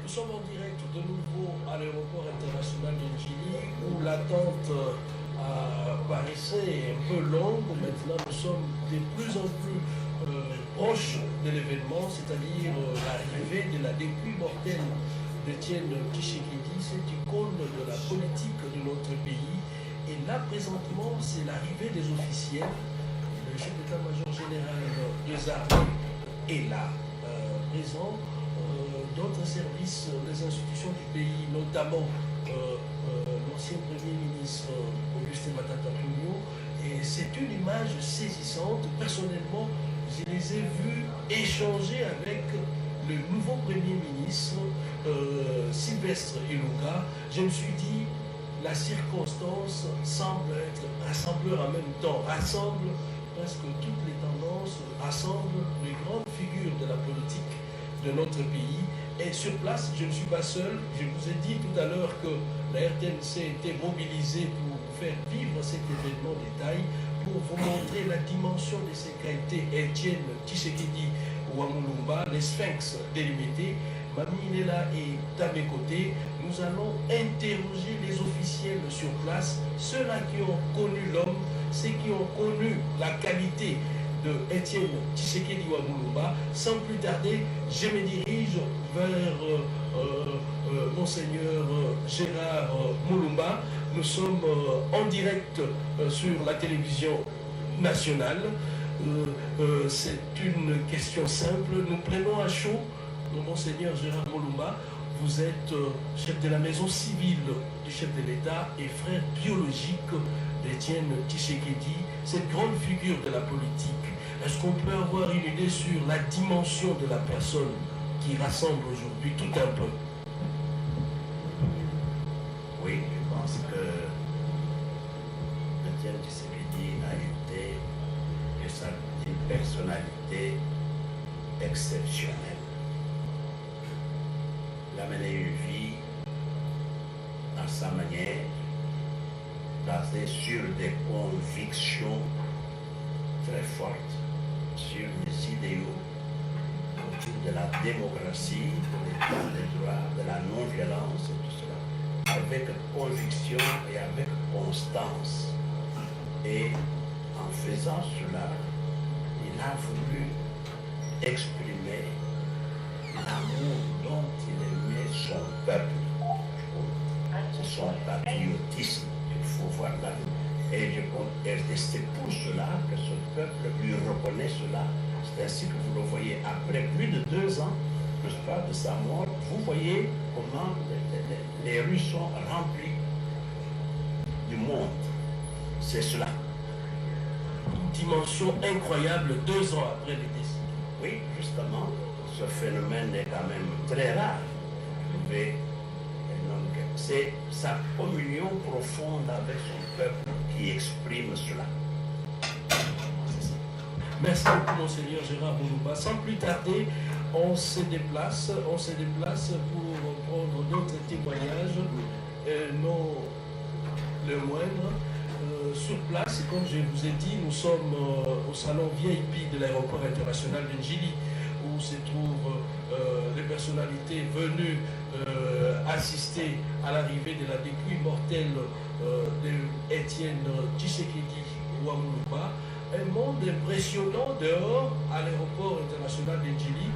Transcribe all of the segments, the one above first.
Nous sommes en direct de nouveau à l'aéroport international de Njili où l'attente paraissait un peu longue. Maintenant, nous sommes de plus en plus proches de l'événement, c'est-à-dire l'arrivée de la dépouille mortelle d'Étienne Tshisekedi, cette icône de la politique de notre pays. Et là, présentement, c'est l'arrivée des officiels. Le chef d'état-major général des armées est là, présent. D'autres services, les institutions du pays, notamment l'ancien Premier ministre Augustin Matata Ponyo. Et c'est une image saisissante. Personnellement, je les ai vus échanger avec le nouveau Premier ministre Sylvestre Ilunga. Je me suis dit, la circonstance semble être rassembleur en même temps, rassemble presque toutes les tendances, rassemble les grandes figures de la politique de notre pays. Et sur place, je ne suis pas seul. Je vous ai dit tout à l'heure que la RTNC était mobilisée pour faire vivre cet événement de taille, pour vous montrer la dimension de ces qualités. Étienne Tshisekedi Wamulumba, les sphinx délimités. Mamie Lela est à mes côtés. Nous allons interroger les officiels sur place, ceux-là qui ont connu l'homme, ceux qui ont connu la qualité de Étienne Tshisekedi Wamulumba. Sans plus tarder, je me dirige vers Monseigneur Gérard Mulumba. Nous sommes en direct sur la télévision nationale. C'est une question simple. Nous prenons à chaud, Monseigneur Gérard Mulumba. Vous êtes chef de la maison civile du chef de l'État et frère biologique d'Étienne Tshisekedi, cette grande figure de la politique. Est-ce qu'on peut avoir une idée sur la dimension de la personne qui rassemble aujourd'hui tout un peu? Oui, je pense que Étienne Tshisekedi a été une personnalité exceptionnelle. Il a mené une vie à sa manière, basée sur des convictions très fortes, sur les idéaux autour de la démocratie, de l'état de droit, de la non-violence et tout cela, avec conviction et avec constance. Et en faisant cela, il a voulu exprimer l'amour dont il aimait son peuple. C'est son patriotisme qu'il faut voir là. Et c'est pour cela que ce peuple lui reconnaît cela. C'est ainsi que vous le voyez après plus de 2 ans, n'est-ce pas, de sa mort. Vous voyez comment les rues sont remplies du monde. C'est cela. Une dimension incroyable 2 ans après les décès. Oui, justement, ce phénomène est quand même très rare. C'est sa communion profonde avec son peuple qui exprime cela. Merci beaucoup, Monseigneur Gérard Mulumba. Sans plus tarder, on se déplace pour prendre d'autres témoignages, non le moindre. Sur place, comme je vous ai dit, nous sommes au salon VIP de l'aéroport international de Njili, où se trouvent les personnalités venues assister à l'arrivée de la dépouille mortelle d'Étienne Tshisekedi Wamulumba. Un monde impressionnant dehors à l'aéroport international de Njili,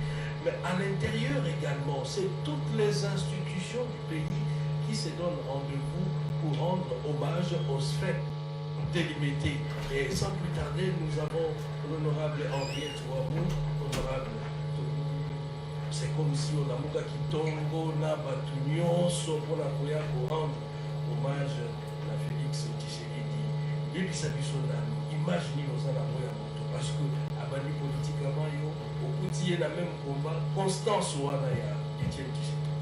mais à l'intérieur également. C'est toutes les institutions du pays qui se donnent rendez-vous pour rendre hommage aux sphinx délimités. Et sans plus tarder, nous avons l'honorable Henriette Ouamou, honorable. C'est comme si on a muka kitongo na batunyo so pour la rendre hommage à Félix Tshisekedi. Et puis ça biso nani. Imaginez nos moto parce que abani politiquement yo au quotidien la même combat constance wana ya Étienne Tshisekedi.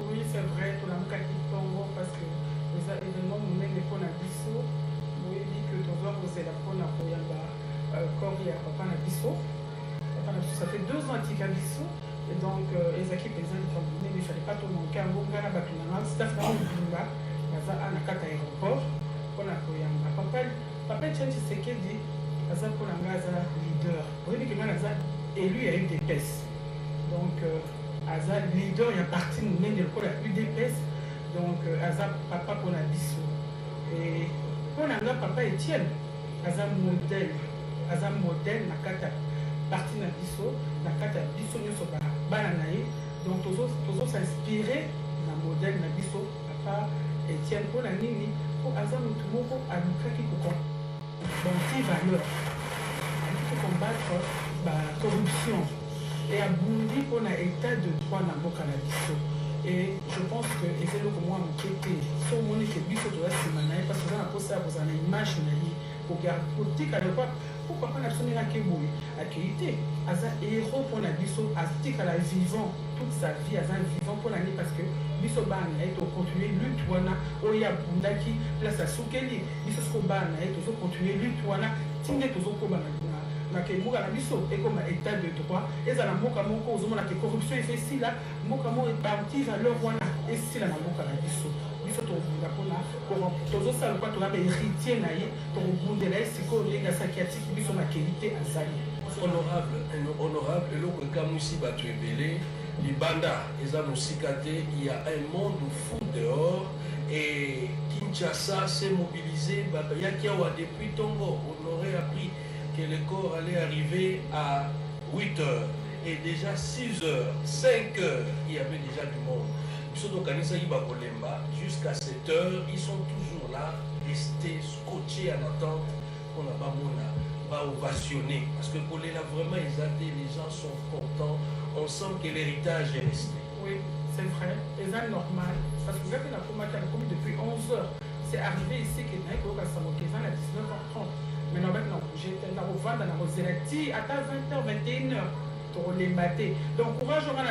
Oui, c'est vrai, tout la muka kitongo parce que les événements monene pour na biso. Oui, dit que ton voix c'est la pour na koyamba corps ya papa na biso. Ça fait 2 ans qu'il y a biso. Et donc, les équipes des gens il ne fallait pas tout manquer. Un bon gars, c'est un peu à l'aéroport. Papa Tshisekedi, c'est un leader. Vous voyez que élu à UDPS. Donc, aza leader ya parti monene lokola UDPS, donc aza papa mpona biso. Et mpona nga papa Etienne aza modèle na kati ya parti na biso, na kati ya biso nyonso bana na ye. Donc s'inspirer na modèle na biso papa Etienne mpona nini po aza motu moko alukaki kokombattre valeur, alukaki combattre corruption et abundi mpona état de droit na mboka na biso. Et je pense que eza eloko mwa moke te so omoni ke biso toza nsima na ye parce que eza na mposa ya kozala na image na ye kotikala kwa po papa na biso ndenge akeboye akei te aza héros mpona biso, atikala vivant toute sa vie, aza vivant mpona nini parce que biso bana na ye tocontinue lutte wana oyo abundaki place asukeli biso siko bana na ye tozocontinue lutte wana tinde tozokóma na ke mboka na biso ekoma état de droit, ezala mboka moko ozomona ke corruption efe esila, mboka moko eparti valeur wana esila na mboka na biso. Biso tobunda mpona tozosala kwa toza baheritier na ye tokobundela ye sikoyo ndenge asaki atiki biso makeli te azali. Honorable eloko ekamwisi bato ebele libanda eza mosika te, il y a un monde fou dehors et Kinshasa s'est mobilisé bayaki awa depuis Tongo. On aurait appris que le corps allait arriver à 8 heures et déjà 6 heures, 5 heures, il y avait déjà du monde. Jusqu'à 7 heures, ils sont toujours là, restés scotchés en attente. On n'a pas ovationné parce que pour les là vraiment les gens sont contents. On sent que l'héritage est resté. Oui, c'est vrai, et c'est normal parce que vous avez la commis depuis 11 heures. C'est arrivé ici que à 19h30. Mais nous avons bougé, nous avons vendu, nous avons zélati, à 20h, 21h, pour les mater. Donc, courage, on a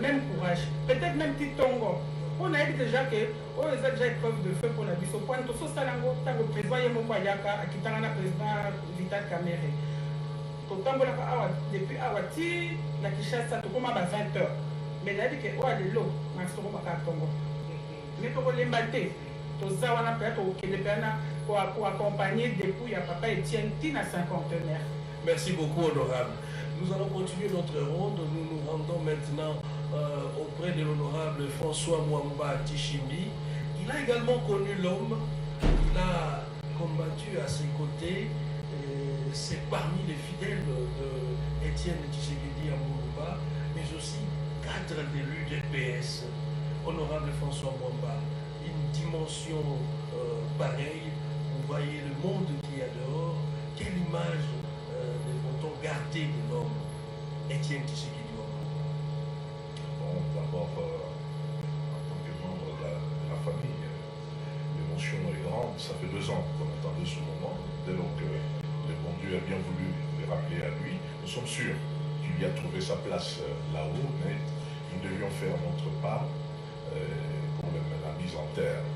même courage. Peut-être même petit tongo. On a dit déjà que, on a déjà épreuve de feu pour la biso. Quand tout ça, le président Yamokwayaka, qui est le président Vital Kamere. Depuis Awati, la Kishasa, tout comme à 20h. Mais il a dit que, oh, elle est l'eau, Maximo Makatongo. Mais pour les mater, tout ça, on a peut-être pour accompagner depuis à papa Etienne Tina cinquantenaire. Merci beaucoup, honorable. Nous allons continuer notre ronde. Nous nous rendons maintenant auprès de l'honorable François Mwamba Tishimbi. Il a également connu l'homme. Il a combattu à ses côtés. C'est parmi les fidèles de Étienne Tshisekedi à Mourouba, mais aussi 4 de l'UDPS. Honorable François Mwamba, une dimension pareille. Vous voyez le monde qu'il y a dehors. Quelle image devons-on garder de l'homme Étienne Tshisekedi? Bon, d'abord, en tant que membre de la famille, l'émotion est grande. Ça fait 2 ans qu'on attendait ce moment. Dès lors que le bon Dieu a bien voulu le rappeler à lui, nous sommes sûrs qu'il y a trouvé sa place là-haut, mais nous devions faire notre part pour la mise en terre.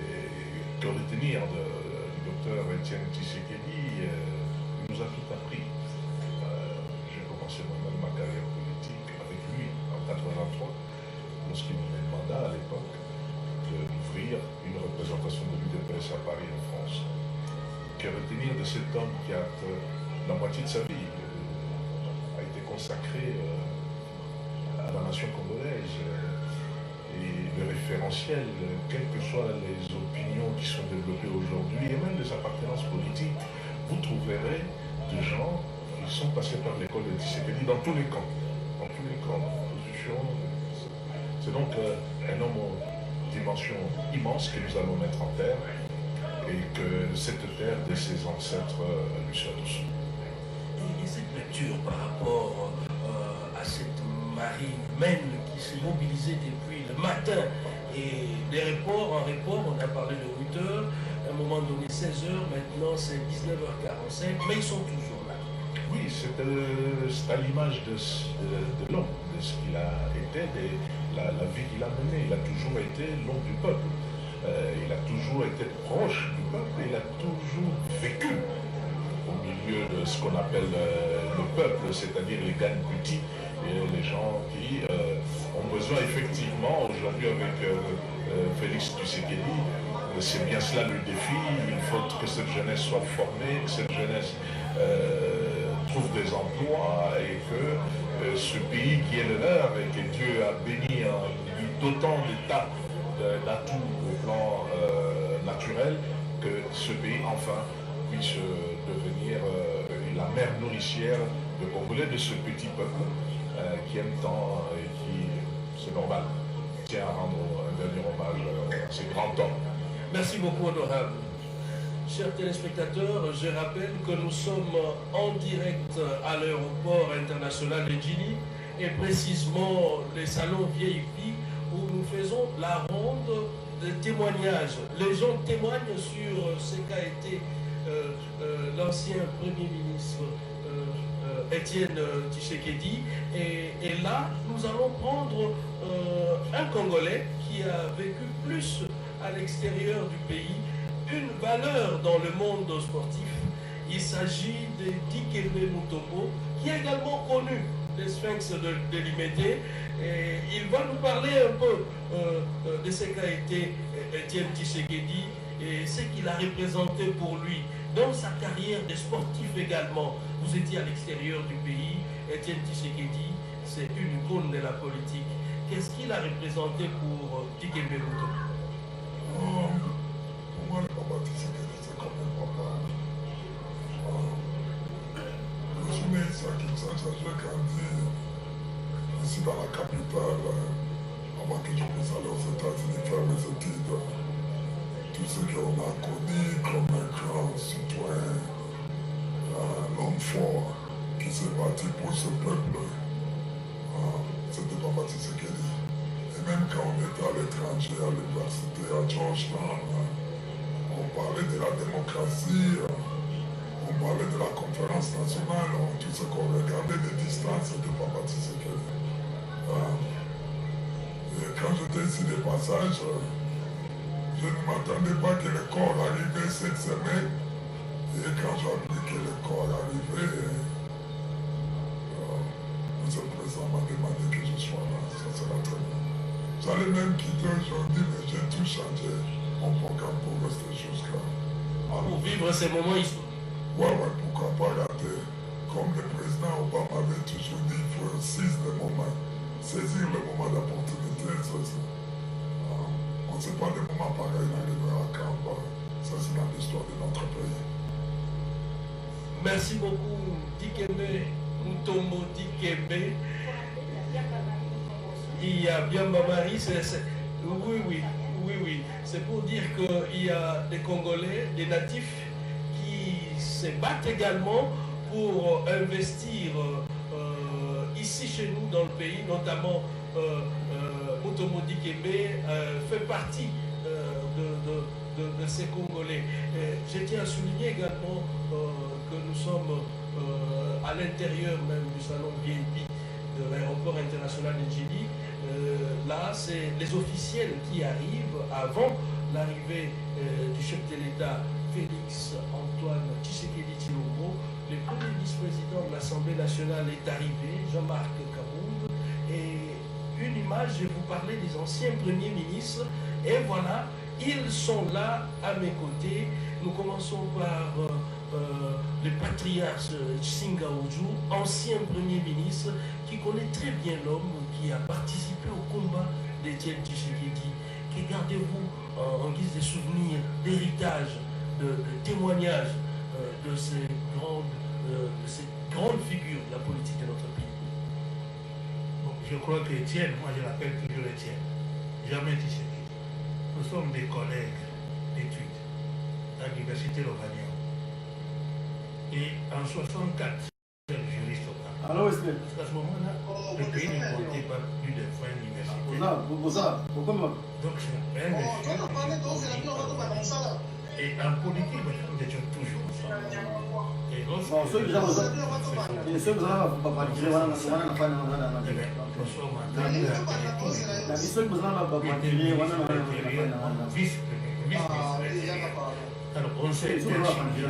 Et que retenir du docteur Étienne Tshisekedi, il nous a tout appris. J'ai commencé moi-même ma carrière politique avec lui en 1983, lorsqu'il me demanda à l'époque d'ouvrir une représentation de l'UDPS à Paris en France. Que retenir de cet homme qui a la moitié de sa vie a été consacré à la nation congolaise et le référentiel, quelles que soient les opinions qui sont développées aujourd'hui et même les appartenances politiques, vous trouverez des gens qui sont passés par l'école de Tshisekedi dans tous les camps, d'opposition. C'est donc un homme aux dimensions immenses que nous allons mettre en terre et que cette terre de ses ancêtres lui soit douce. Et cette lecture par rapport à cette marine humaine qui s'est mobilisée depuis le matin et des reports, en report, on a parlé de 8 heures, à un moment donné 16 heures, maintenant c'est 19h45, mais ils sont toujours là. Oui, c'est à l'image de l'homme, de ce qu'il a été, de la vie qu'il a menée. Il a toujours été l'homme du peuple. Il a toujours été proche du peuple, il a toujours vécu au milieu de ce qu'on appelle le peuple, c'est-à-dire les Ganguti, les gens qui ont besoin effectivement, aujourd'hui avec Félix Tshisekedi, c'est bien cela le défi, il faut que cette jeunesse soit formée, que cette jeunesse trouve des emplois et que ce pays qui est le leur et que Dieu a béni en lui dotant d'atouts au plan naturel, que ce pays enfin puisse devenir la mère nourricière de Congolais, de ce petit peuple qui aime tant et qui, c'est normal, tient à rendre un dernier hommage à ces grands hommes. Merci beaucoup, honorable. Chers téléspectateurs, je rappelle que nous sommes en direct à l'aéroport international de Djily et précisément les salons VIP où nous faisons la ronde de témoignages. Les gens témoignent sur ce qu'a été l'ancien Premier ministre Étienne Tshisekedi. Et là, nous allons prendre un Congolais qui a vécu plus à l'extérieur du pays, une valeur dans le monde sportif. Il s'agit de Dikembe Mutombo, qui est également connu des Sphinx de Limete. Et il va nous parler un peu de ce qu'a été Étienne Tshisekedi et ce qu'il a représenté pour lui dans sa carrière de sportif également. Vous étiez à l'extérieur du pays. Étienne Tshisekedi, c'est une icône de la politique. Qu'est-ce qu'il a représenté pour Dikembe Mutombo? Pour moi, le papa Tshisekedi, c'est comme un papa. Je suis né ici à Kinshasa, j'ai grandi ici dans la capitale avant que je puisse aller aux États-Unis faire mes études. Tout ce qu'on a connu comme un grand citoyen, l'homme fort qui s'est battu pour ce peuple, c'était papa Tshisekedi. Et même quand on était à l'étranger, à l'université, à Georgetown, on parlait de la démocratie, on parlait de la conférence nationale, tout ce qu'on regardait de distance, c'était papa Tshisekedi. Et quand j'étais ici de passage, je ne m'attendais pas que le corps arrivait cette semaine. Et quand j'ai appris que le corps arrivait, le président m'a demandé que je sois là. Ça sera très bien. J'allais même quitter aujourd'hui, mais j'ai tout changé mon programme pour rester jusqu'à... Pour vivre ces moments historiques. Ouais, pourquoi pas rater. Comme le président Obama avait toujours dit, il faut saisir le moment d'opportunité. On ne sait pas le moment pareil arrivera quand. Ça, c'est dans l'histoire de notre pays. Merci beaucoup, Dikembe Mutombo Dikembe. Il y a bien Mamari, oui. C'est pour dire qu'il y a des Congolais, des natifs qui se battent également pour investir ici chez nous dans le pays, notamment Mutombo Dikembe fait partie de ces Congolais. Je tiens à souligner également que nous sommes à l'intérieur même du salon VIP de l'aéroport international de Djily. Là, c'est les officiels qui arrivent avant l'arrivée du chef de l'État Félix Antoine Tshisekedi Tshilombo. Le premier vice-président de l'Assemblée nationale est arrivé, Jean-Marc Kabound. Et une image, je vous parlais des anciens premiers ministres. Et voilà, ils sont là à mes côtés. Nous commençons par le patriarche Singa Oudjou, ancien premier ministre, qui connaît très bien l'homme, qui a participé au combat d'Étienne Tshisekedi. Que gardez-vous en guise de souvenir, d'héritage, de témoignage de ces grandes figures de la politique de notre pays? Bon, je crois que Étienne, moi je l'appelle toujours Étienne, jamais Tshisekedi. Nous sommes des collègues d'études à l'université Lovania. Et en 64, je suis juriste au Cap. Alors, est-ce que... Parce qu'à ce moment-là, le pays ne comptait pas plus de 20 universités. Donc c'est un monsieur. Et en politique, nous étions toujours ensemble. Et lorsque nous sommes en train alors on s'est interchangé,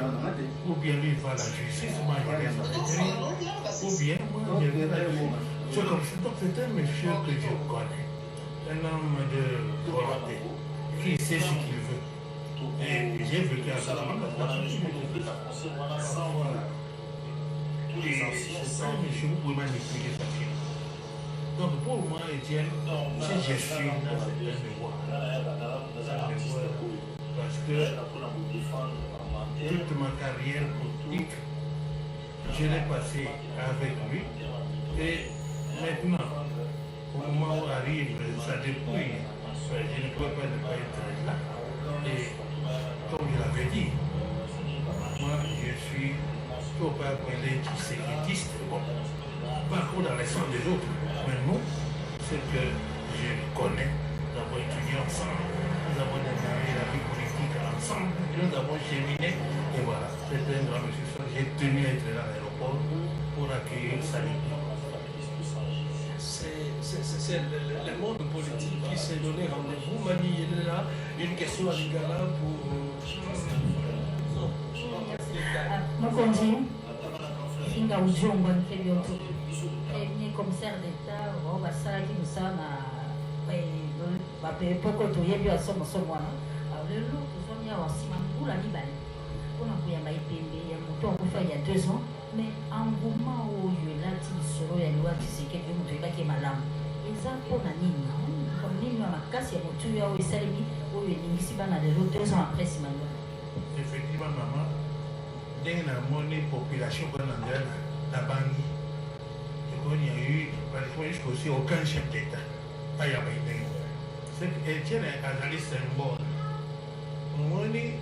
ou bien lui va à la justice, moi je vais à la retraite, ou bien moi je vais à la justice. C'est comme ça, donc c'est un monsieur que je connais, un homme de volonté, qui sait ce qu'il veut. Et j'ai vécu à ça. Et c'est ça, monsieur, vous pouvez m'expliquer ça. Donc pour moi, Étienne, si je suis là, c'est un devoir. Parce que toute ma carrière politique, je l'ai passée avec lui. Et maintenant, au moment où arrive sa dépouille, je ne peux pas ne pas être là. Et comme je l'avais dit, moi je suis faut pas appeler sécurité, bon, pas trop dans les sens des autres, mais nous, c'est que je connais, nous avons étudié ensemble, nous avons démarré la vie politique ensemble, nous avons cheminé, et voilà, c'était un grand monsieur. J'ai tenu à être là à l'aéroport pour accueillir sa dépouille. C'est le monde politique qui s'est donné rendez-vous. Mani, il est là. Une question à Lingala pour. Mokonzi, Kinga Ujongo, premier commissaire d'État, on va s'arrêter nous ça na poko toyebi asomo somo wana. Lelo tozoni ya wasima mbula libali. Pona kuyamba ipembe ya moto akufa il y a 2 ans, mais engouement oyo elati lisolo ya loi Tshisekedi yo moto ebaki malamu. Eza mpona nini? Comme nini ya makasi ya motu oyo esalemi oyo elingisi bana lelo 2 ans après nsima yo. Effectivement, maman, dès que la population la banque, il y a eu aussi aucun chef d'État. C'est qu'Étienne a un symbole. Moi, je suis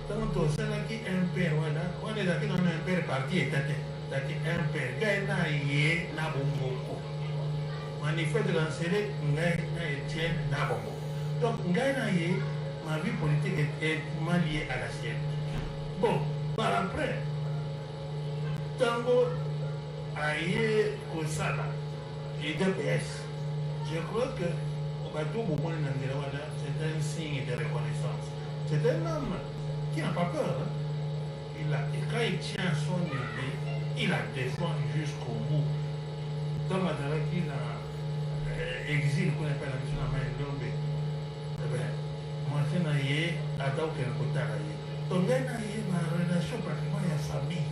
donc, c'est là qui un père, on est là dans un père parti et un père, gaïna yé na bomboko. Manifeste de l'enseigner, gaïna Étienne na bomboko. Donc, gaïna yé, ma vie politique est liée à la sienne. Bon, par après, Tango aïe Kosala et DPS, je crois que c'est un signe de reconnaissance. C'est un homme qui n'a pas peur. Hein? Et quand il tient son idée, il la défend jusqu'au bout. Dans la qu'il a exil qu'on appelle la mission à Maïdombe, moi je n'ai pas de côté. Donc il y a ma relation pratiquement à la famille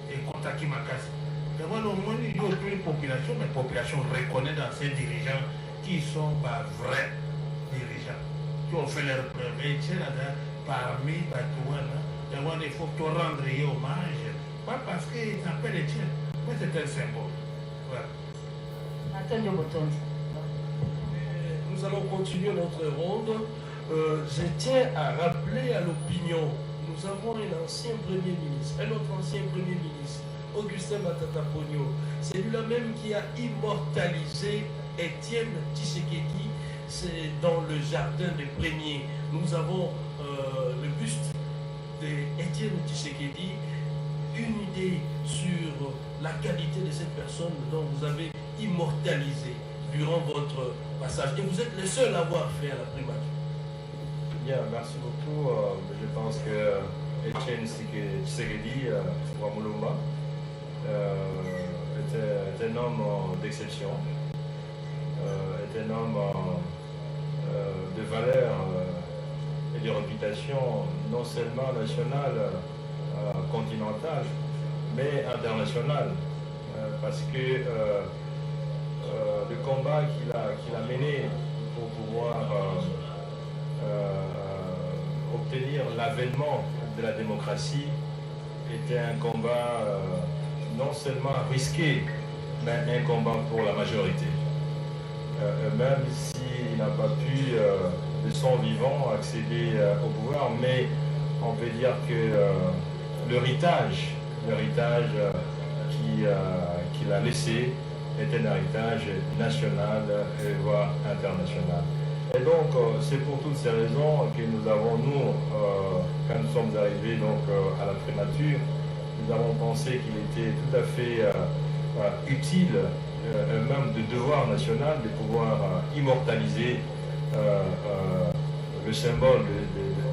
et contact qui m'a cassé. D'abord, au moins, il y a une population, mais la population reconnaît dans ces dirigeants qui sont pas vrais dirigeants, qui ont fait leur preuve. Et c'est là parmi Batouana, d'abord il faut rendre hommage, pas parce qu'ils s'appellent Etienne, mais c'est un symbole. Voilà. Nous allons continuer notre ronde. Je tiens à rappeler à l'opinion, nous avons un ancien Premier ministre, un autre ancien Premier ministre, Augustin Matata Pogno. C'est lui-là même qui a immortalisé Étienne Tshisekedi, c'est dans le jardin des Premiers. Nous avons le buste d'Étienne Tshisekedi, une idée sur la qualité de cette personne dont vous avez immortalisé durant votre passage. Et vous êtes le seul à avoir fait à la primature. Bien, merci beaucoup. Je pense que Étienne Tshisekedi, Wamulumba, est un homme d'exception. Est un homme de valeur et de réputation non seulement nationale, continentale, mais internationale. Parce que le combat qu'il a mené pour pouvoir obtenir l'avènement de la démocratie était un combat non seulement risqué, mais un combat pour la majorité. Même s'il n'a pas pu de son vivant accéder au pouvoir, mais on peut dire que l'héritage qu'il a laissé est un héritage national, voire international. Et donc, c'est pour toutes ces raisons que nous avons, quand nous sommes arrivés donc, à la primature, nous avons pensé qu'il était tout à fait utile, même de devoir national, de pouvoir immortaliser le symbole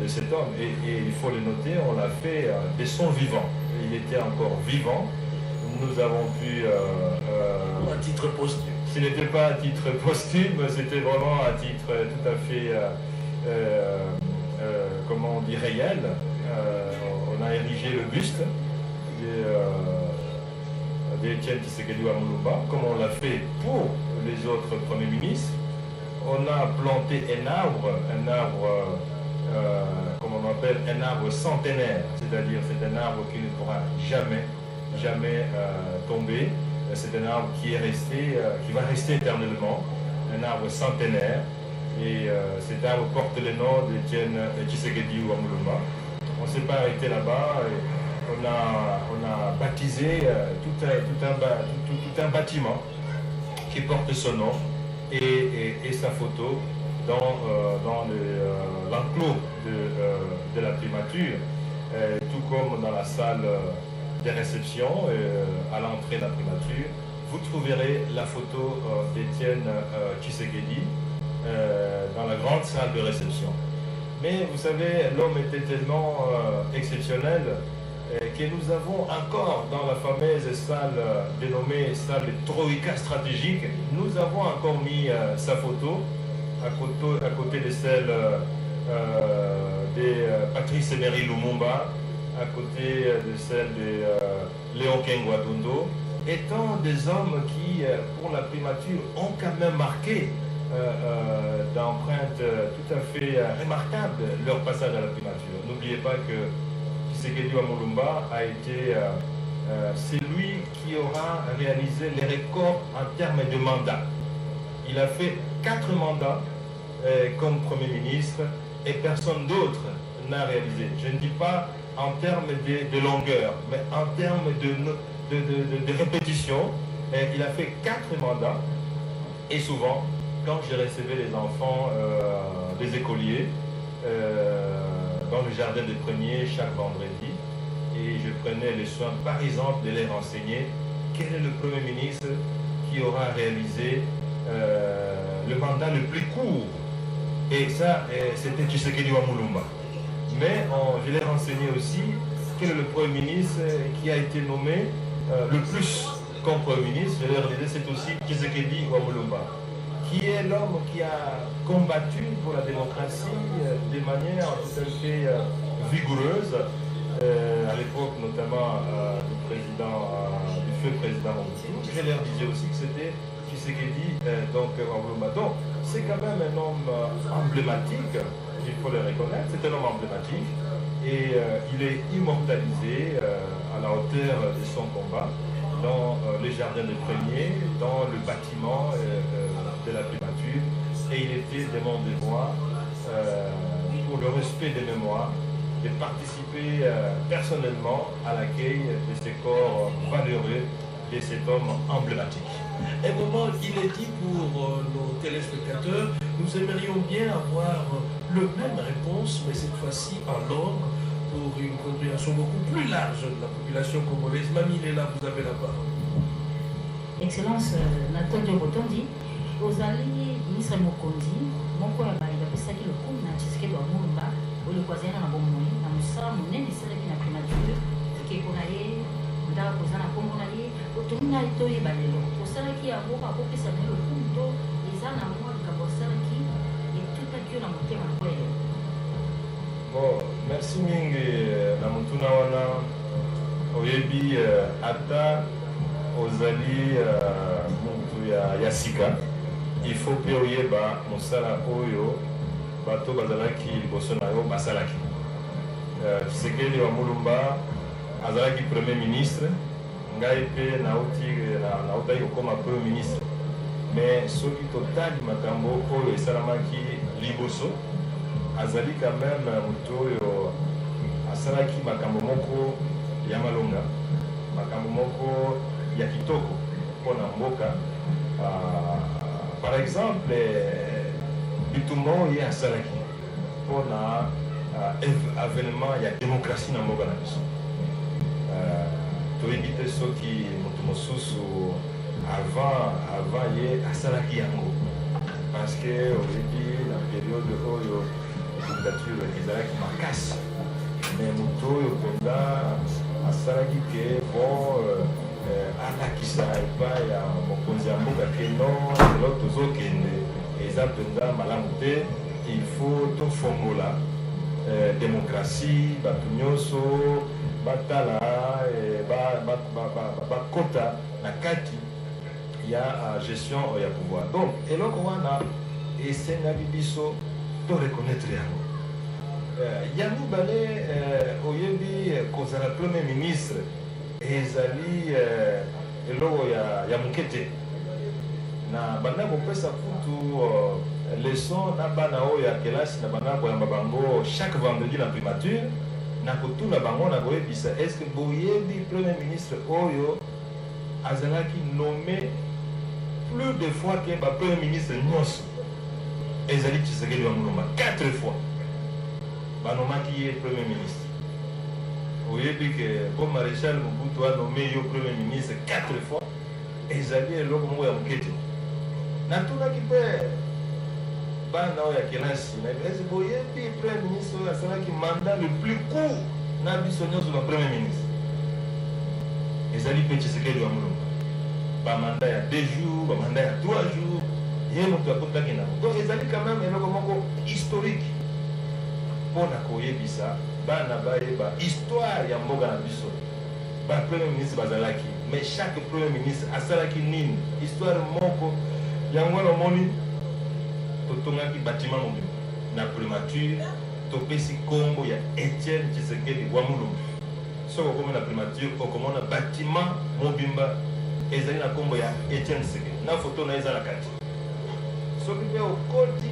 de cet homme. Et il faut le noter, on l'a fait de son vivant. Il était encore vivant. Nous avons pu... à titre posthume. Ce n'était pas à titre posthume, c'était vraiment à titre tout à fait, comment on dit, réel. On a érigé le buste d'Etienne Tshisekedi Wamulumba, comme on l'a fait pour les autres premiers ministres. On a planté un arbre comme on appelle, un arbre centenaire, c'est-à-dire c'est un arbre qui ne pourra jamais tomber. C'est un arbre qui est resté, qui va rester éternellement, un arbre centenaire. Et cet arbre porte le nom d'Etienne Tshisekedi Wamulumba. On ne s'est pas arrêté là-bas. On a baptisé tout un bâtiment qui porte son nom et sa photo dans l'enclos de la primature, tout comme dans la salle des réceptions, à l'entrée de la primature, vous trouverez la photo d'Etienne Tshisekedi dans la grande salle de réception. Mais vous savez, l'homme était tellement exceptionnel que nous avons encore dans la fameuse salle dénommée salle de Troïka stratégique, nous avons encore mis sa photo à côté de celle de Patrice Emery Lumumba, à côté de celle de Léon Kengwa-Dondo, étant des hommes qui, pour la primature, ont quand même marqué d'empreintes tout à fait remarquables leur passage à la primature. N'oubliez pas que Tshisekedi Wamulumba a été celui qui aura réalisé les records en termes de mandats. Il a fait 4 mandats comme Premier ministre et personne d'autre n'a réalisé. Je ne dis pas en termes de longueur, mais en termes de répétition. Il a fait 4 mandats et souvent, quand je recevais les enfants, les écoliers, dans le jardin des premiers chaque vendredi, et je prenais le soin, par exemple, de les renseigner quel est le Premier ministre qui aura réalisé le mandat le plus court. Et ça, c'était Tshisekedi Wamulumba. Mais je les renseignais aussi quel est le Premier ministre qui a été nommé le plus comme Premier ministre. Je leur disais c'est aussi Tshisekedi Wamulumba, qui est l'homme qui a combattu pour la démocratie de manière tout à fait vigoureuse, à l'époque notamment du feu président Mobutu. Je leur disais aussi que c'était Tshisekedi Wamulumba. Donc c'est quand même un homme emblématique, il faut le reconnaître, c'est un homme emblématique et il est immortalisé à la hauteur de son combat dans les jardins des premiers, dans le bâtiment de la primature, et il était de mon devoir, pour le respect des mémoires, de participer personnellement à l'accueil de ce corps valeureux de cet homme emblématique. Un moment inédit pour nos téléspectateurs, nous aimerions bien avoir le même réponse, mais cette fois-ci en langue, pour une compréhension beaucoup plus large de la population congolaise. Mamie Léla, vous avez la parole. Excellence, Nathan Diobotondi, ozali ministre Mokondi, moko ya bayi bapesaki lokumu na Tshisekedi Wamulumba, oyo kwazana na bomoi, na musala munene esalaki na primature, ekeko na ye, ndaka koza na kombo na ye, otomina toyeba lelo. Osalaki yango bakopesa na ye lokumu to eza na mwa likambo osalaki etutaki yo na motema na kwele. Bon, merci mingi na mutuna wana oyebi ata ozali mutu ya sika, il faut pe oyeba mosala oyo bato bazalaki liboso na yo basalaki. Tshisekedi Wamulumba azalaki premier ministre, ngai pe nautaki kokoma premier ministre, mais soki totali makambo oyo esalamaki liboso, azali quand même mutu oyo asalaki makambo moko ya malonga, makambo moko ya kitoko mpona mboka. Par exemple, bitumba oyo ye asalaki mpona avènement ya démocratie na mboka na biso. Toyebi te soki moto mosusu avant ye asalaki yango, parce que oyebi na période oyo dictature ezalaki makasi, mais moto oyo mpenza asalaki ke bon alakisa epai ya mokonzi ya mboka ke non lelo tozokende eza mpenza malamu te, il faut tofongola démocratie, bato nyonso batala bakota na kati ya gestion ya pouvoir. Donc eloko wana esengaki biso to reconnaître yango. Ya mibale oyebi kozala premier ministre ezali eloko ya moke te na banda kopesa kutu leçon na bana oyo ya kelasi na banda koyamba bango chaque vendredi na primature na kotuna bango na koyebisa est-ce que boyebi premier ministre oyo azalaki nommé plus de fois que ba premier ministre nyonso ezali Tshisekedi wa Mulumba 4 fois banomaki ye premier ministre. Oyebi que comme maréchal Mobutu a nommé yo premier ministre 4 fois ezali eloko moko ya moke te. Natunaki mpe bana oyo ya kelasi ese boyebi premier ministre oyo asalaki mandat le plus court na biso nyonso na premier ministre ezali mpe Tshisekedi wa Mulumba. Bamanda ya 2 jours, bamanda ya 3 jours, ye moto akotaki nango. Donc ezali quand même eloko moko historique mpona koyebisa bana bayeba histoire ya mboka na biso. Ba premier ministre bazalaki, mais chaque premier ministre asalaki nini, histoire moko yango wana omoni totongaki bâtiment mobimba na primature topesi kombo ya Etienne Tshisekedi wa Mulumba. Soko okomi na primature okomona bâtiment mobimba ezali na kombo ya Etienne Tshisekedi na foto na eza na kati. Soki mpe okoti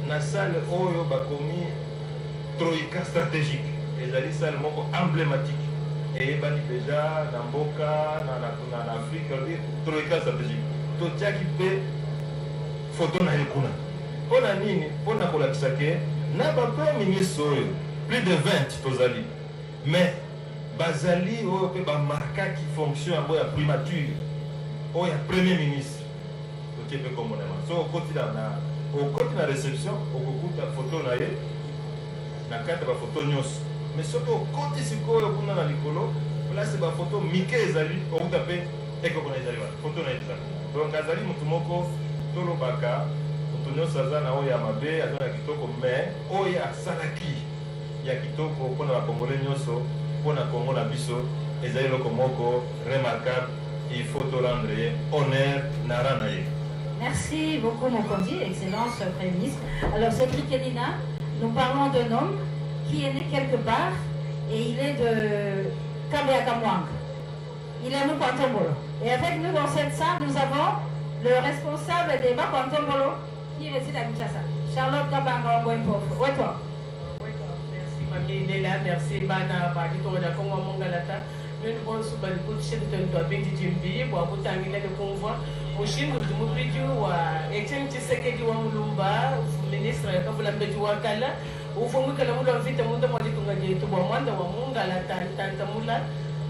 na salle oyo bakomi troïka stratégique ezali salle moko emblématique eyebani deja na mboka na Afrique troïka stratégique totiaki mpe foto na ye kuna mpona nini mpona kolakisa ke na bapremier ministre oyo plus de 20 tozali mais bazali oyo mpe bamarkaki fonction yango ya primature oyo ya premier ministre totie mpe komonema so okoti na réception okokuta foto na ye na kati ya bafoto nyonso mais soki okoti sikoyo kuna na likolo place bafoto mike ezali okuta mpe ekokona ezali wana foto na ye ezali donc azali motu moko tolobaka moto nyonso aza na oyo ya mabe aza na kitoko mais oyo asalaki ya kitoko mpona bakongole nyonso mpona kongo na biso ezali eloko moko remarquable. Il faut te rendre honneur na rana ye. Merci beaucoup Mokondi, Excellence Premier ministre. Alors Cédric Elina, nous parlons d'un homme qui est né quelque part et il est de Kambeakamwang. Il est Moukantombolo. Et avec nous dans cette salle, nous avons le responsable des Bakantombolo qui réside à Kinshasa. Charlotte Kabanga Ngwempo. Ouais toi. Merci Mamie Nela, merci Bana Badito Kongo Mongalata. Nous avons souvent beaucoup de choses de notre pays du Jimbi, pour terminer le convoi. Mouchine, nous avons dit que Etienne Tshisekedi wa Mulumba, ministre Kabula Mbedi Wakala, ou Fomukala Mula Vita Munda Maditunga to Wamanda Wamungala Tanta Mula,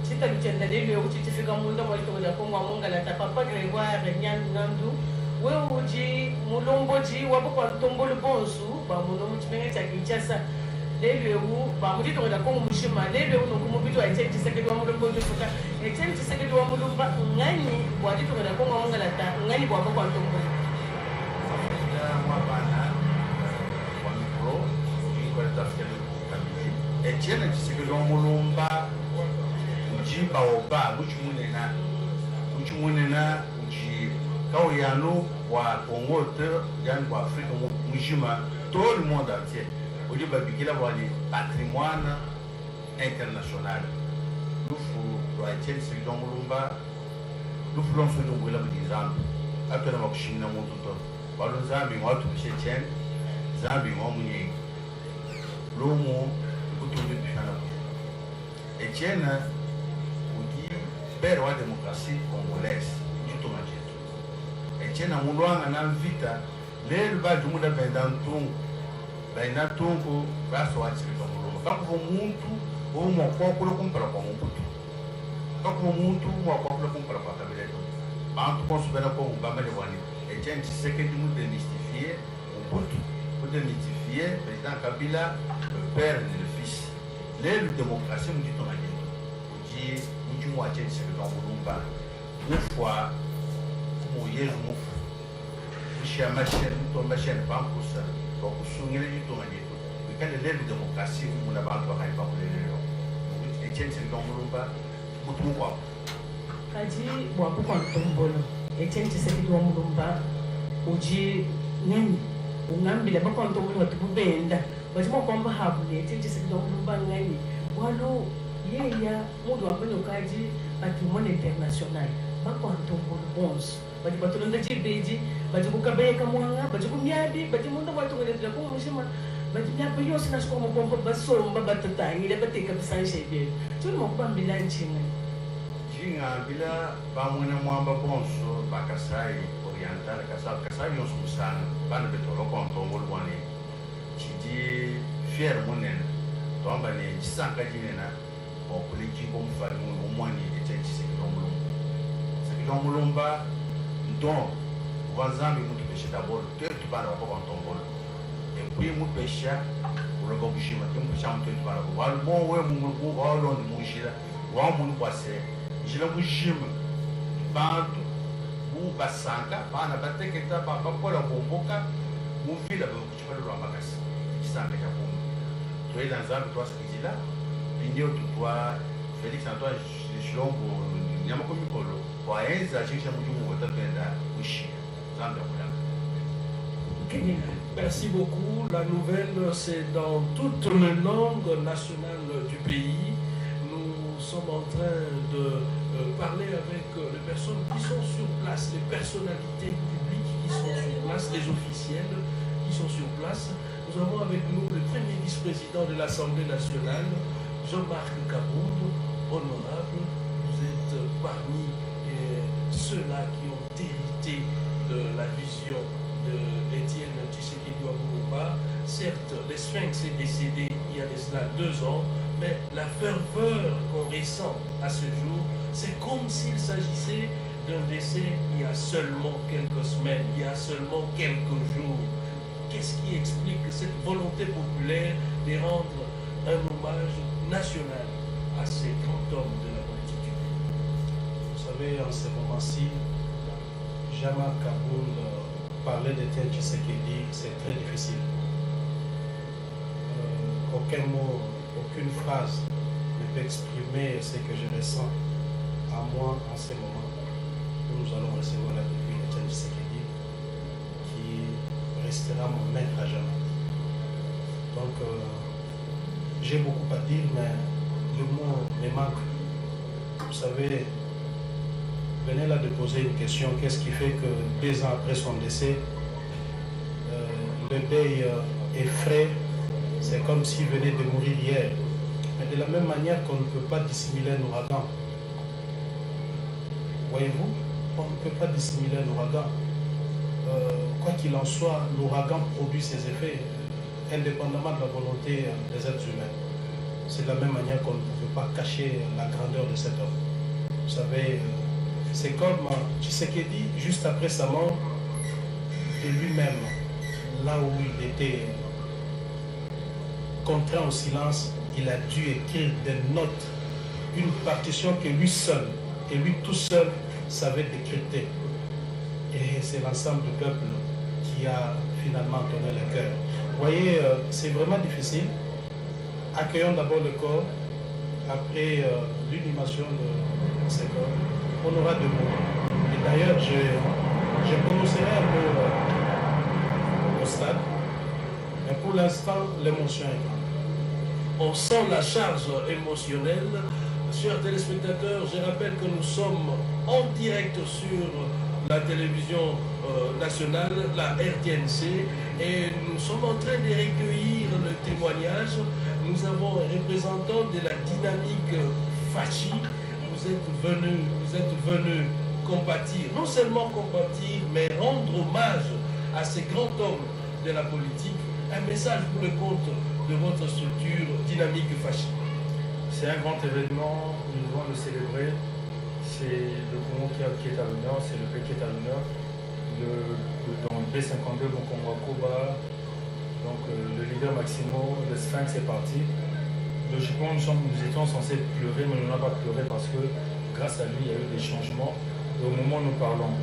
Chita Luchenda Lele, Chitifika Munda Maditunga Kongo Mungala, Papa Gregoire, Nyan Nandu, Weuji, Mulomboji, Wabapa Tombolo Bonsu, Bamuno Chimeta Kinshasa. Lele où bamudi to da ko mushima lele où no kumubito a Etienne Tshisekedi wa Mulumba ndofuka Etienne Tshisekedi wa Mulumba ngani wadi to da ko ngala ta ngani kwa kwa ntombo mwa bana wa micro kwa tafsiri kamili Etienne Tshisekedi wa Mulumba ujiba oba buchimunena uji kauyano wa Congo te yani kwa Afrika mujima tout le monde entier. Au lieu de le patrimoine international, nous faisons Etienne Tshisekedi wa Mulumba, nous faisons ce que nous voulons dire. Après la machine, nous avons tout. Nous avons tout Etienne, nous avons l'homme, Etienne, vous dit, père de la démocratie congolaise, du tout magique. Etienne a voulu en vita, les bas du monde vendant baina tungu baso wachirika mulungu kakuva muntu omwakwakula kumpala kwa Mobutu kakuva muntu omwakwakula kumpala kwa Kabila bantu konsubela ko ngambale wani Etienne Tshisekedi mu démystifier Mobutu pour démystifier président Kabila le père et le fils les démocratie mu dit tomagé uji uji mu Etienne Tshisekedi wa Mulumba mufwa mu yezu mufu ushia machine mutomba chaîne pampusa kusungile jitonga jetu ikale lelo demokrasi muna bantu bakali bakulelelo Etienne Tshisekedi Mulumba mutumukwa kadi bwabuka ntombolo Etienne Tshisekedi wa Mulumba uji nini ungambila bakwa ntombolo watubenda bajima kwamba habule Etienne Tshisekedi wa Mulumba ngani walo yeya mudu wabano kaji patrimoine international bakwa ntombolo bonso baji batulonda chibeji baji kukabeka mwanga baji kumyadi baji munda watugeletela kumushima baji myapa yose nashiko mubomba basomba batatangile bateka bisanshebele tuni mokubambila nchinga Bila bamuna mwamba bonso bakasai oriental kasai yonso kusana bana betolo kwa ntombolo bwane chidi fier munen tomba ne chisanka jinena o kuliki ko mfari mu mwani Etienne Tshisekedi Mulumba donc vanzambi mutu pesha d'abord tetu bana kwa ntombolo et puis mu pesha pour le bobushima tu mu pesha mutu bana kwa bon we mu wa londo mu shira wa mu kwase jila mujima bantu basanga bana bateketa bapola bomboka muvila bakuchipalo lwa makasi kisanga cha kumbu toenda nzambi twasikizila pindio tutwa Felix Antoine Chilombo nyama komikolo kwa enza chisha mujumu wotapenda kuishi nzambi akulanga. Merci beaucoup. La nouvelle, c'est dans toutes les langues nationales du pays. Nous sommes en train de parler avec les personnes qui sont sur place, les personnalités publiques qui sont sur place, les officiels qui sont sur place. Nous avons avec nous le premier vice-président de l'Assemblée nationale, Jean-Marc Kabound. Honorable, vous êtes parmi ceux-là qui ont hérité de la vision d'Etienne Tshisekedi Mulumba. Certes, le Sphinx est décédé il y a de cela 2 ans, mais la ferveur qu'on ressent à ce jour, c'est comme s'il s'agissait d'un décès il y a seulement quelques semaines, il y a seulement quelques jours. Qu'est-ce qui explique cette volonté populaire de rendre un hommage national à ces grands hommes de la politique du pays? Vous savez, en ce moment-ci, Jean-Marc Kabound parler d'Etienne Tshisekedi, c'est très difficile. Aucun mot, aucune phrase ne peut exprimer ce que je ressens à moi en ce moment où nous allons recevoir la députée d'Etienne Tshisekedi, qui restera mon maître à jamais. Donc, j'ai beaucoup à dire, mais le mot me manque. Vous savez, venez là de poser une question, qu'est-ce qui fait que 2 ans après son décès, le deuil est frais, c'est comme s'il venait de mourir hier. Mais de la même manière qu'on ne peut pas dissimuler un ouragan. Voyez-vous, on ne peut pas dissimuler un ouragan. Quoi qu'il en soit, l'ouragan produit ses effets, indépendamment de la volonté des êtres humains. C'est de la même manière qu'on ne pouvait pas cacher la grandeur de cet homme. Vous savez, c'est comme Tshisekedi, juste après sa mort, de lui-même, là où il était contraint au silence, il a dû écrire des notes, une partition que lui seul, et lui tout seul, savait décrypter. Et c'est l'ensemble du peuple qui a finalement donné le cœur. Vous voyez, c'est vraiment difficile. Accueillons d'abord le corps, après l'inhumation de ce corps, on aura 2 mots. Et d'ailleurs, je prononcerai un peu au stade, mais pour l'instant, l'émotion est grande. On sent la charge émotionnelle. Chers téléspectateurs, je rappelle que nous sommes en direct sur la télévision nationale, la RTNC, et nous sommes en train de recueillir le témoignage. Nous avons un représentant de la dynamique Fachi. Vous êtes venu compatir, non seulement compatir, mais rendre hommage à ces grands hommes de la politique. Un message pour le compte de votre structure dynamique Fachi. C'est un grand événement, nous devons le célébrer. C'est le Congo qui est à l'honneur, c'est le pays qui est à l'honneur. Dans le B52, Congo Koba, donc le leader Maximo, le Sphinx est parti. Logiquement, nous étions censés pleurer, mais nous n'avons pas pleuré parce que grâce à lui, il y a eu des changements. Et au moment où nous parlons,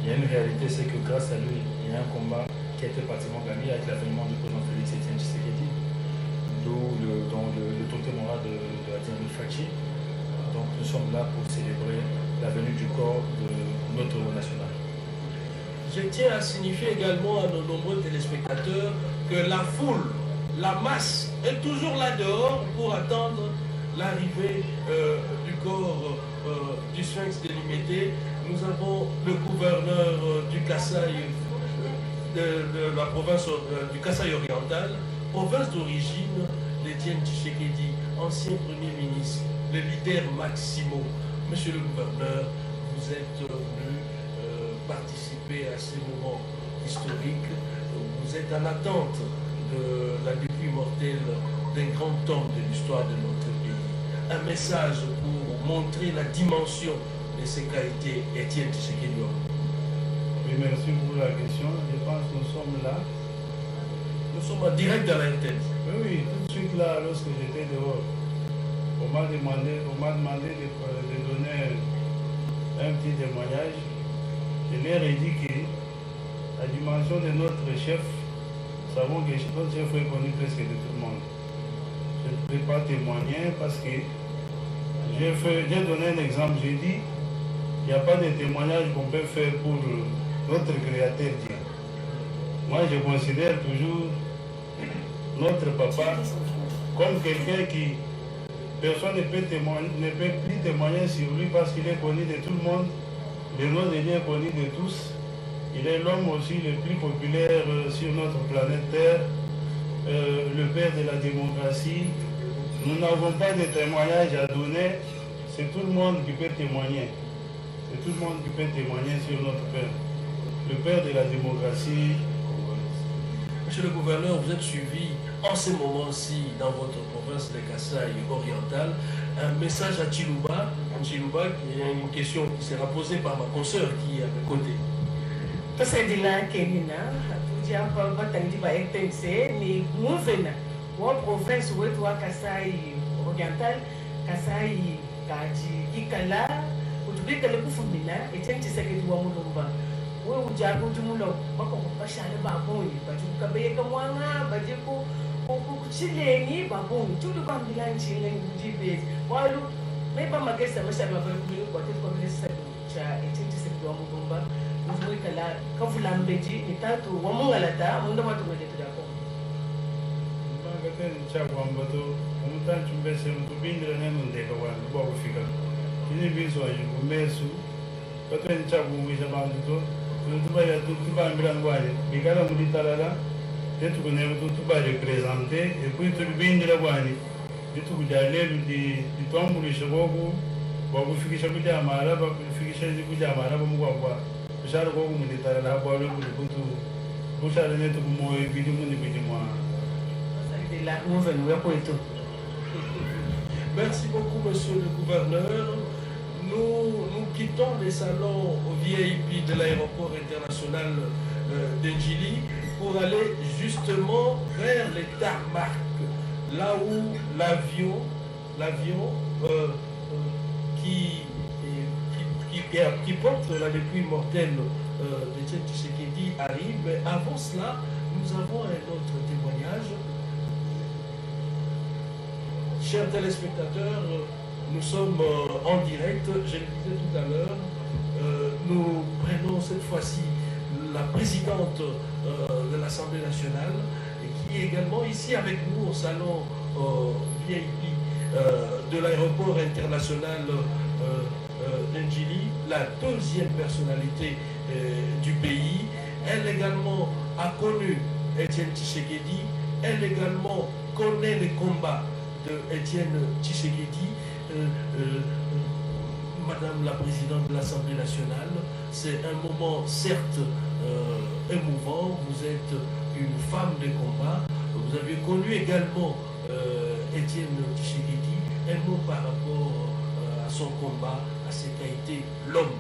il y a une réalité, c'est que grâce à lui, il y a un combat qui a été pratiquement gagné avec l'avènement du président Félix Etienne Tshisekedi. d'où le totem de Adjamil Fachi. Donc nous sommes là pour célébrer la venue du corps de notre héros national. Je tiens à signifier également à nos nombreux téléspectateurs que la foule, la masse est toujours là dehors pour attendre l'arrivée du corps du Sphinx délimité. Nous avons le gouverneur du Kasaï, de la province du Kasaï oriental, province d'origine d'Étienne Tshisekedi, ancien Premier ministre, le leader Maximo. Monsieur le gouverneur, vous êtes venu participer à ces moments historiques. Vous êtes en attente de la dépouille mortelle d'un grand homme de l'histoire de notre pays. Un message pour montrer la dimension de ce qu'a été Étienne Tshisekedi. Oui, merci pour la question. Je pense que nous sommes là. Nous sommes en direct dans l'interne. Oui, tout de suite là, lorsque j'étais dehors, on m'a demandé de donner un petit témoignage. Je leur ai dit que la dimension de notre chef, nous savons que notre chef est connu presque de tout le monde. Je ne peux pas témoigner parce que j'ai donné un exemple. J'ai dit, il n'y a pas de témoignage qu'on peut faire pour notre créateur Dieu. Moi, je considère toujours notre papa comme quelqu'un qui, personne ne peut plus témoigner sur lui parce qu'il est connu de tout le monde. Le nom de Dieu est connu de tous. Il est l'homme aussi le plus populaire sur notre planète Terre, le père de la démocratie. Nous n'avons pas de témoignage à donner. C'est tout le monde qui peut témoigner. C'est tout le monde qui peut témoigner sur notre père. Le père de la démocratie. Monsieur le gouverneur, vous êtes suivi en ce moment-ci dans votre province de Kasaï oriental. Un message à Chiluba. Chiluba, il y a une question qui sera posée par ma consoeur qui est à mes côtés. Tosedila Kenina, tuja kwa batandi ba ektense ni muvena wa province wetu wa Kasai oriental, Kasai kaji ikala utubika le kufumina etenti sekedi wa mulumba. We ujabu tumulo bako bashale baboni bajuka beyeka mwanga bajiku kuchileni baboni tuli kwa mbilanchi ngibe walu meba magesa mashale baboni kwa tete kwa mesa cha etenti sekedi wa mulumba. Nous que la quand vous l'embêtez, et tant que vous m'avez là, mon demande de me dire d'accord. Magaten chagwambato, umutan chumbese mtubindira nenu ndeka wangu kwa kufika. Kini bizo ajibu mesu, katen chagumwisha banduto, tuba ya tuba mbirangwaje, bigala muditalala, tetu kune tuba representer, et puis tubindira wani, ditu kujalelu di twambulisha bogu, babufikisha kujamara, babufikisha kujamara bamugwa. Merci beaucoup, monsieur le gouverneur. Nous quittons les salons VIP de l'aéroport international d'Ndjili pour aller justement vers les tarmacs, là où l'avion qui porte la dépouille mortelle d'Étienne Tshisekedi arrive. Mais avant cela, nous avons un autre témoignage. Chers téléspectateurs, nous sommes en direct, je le disais tout à l'heure. Nous prenons cette fois-ci la présidente de l'Assemblée nationale, qui est également ici avec nous au salon VIP de l'aéroport international d'Ndjili, la deuxième personnalité du pays. Elle également a connu Étienne Tshisekedi. Elle également connaît les combats de Étienne Tshisekedi. Madame la Présidente de l'Assemblée nationale, c'est un moment certes émouvant. Vous êtes une femme de combat. Vous avez connu également Étienne Tshisekedi. Un mot par rapport à son combat, à ce qu'a été l'homme.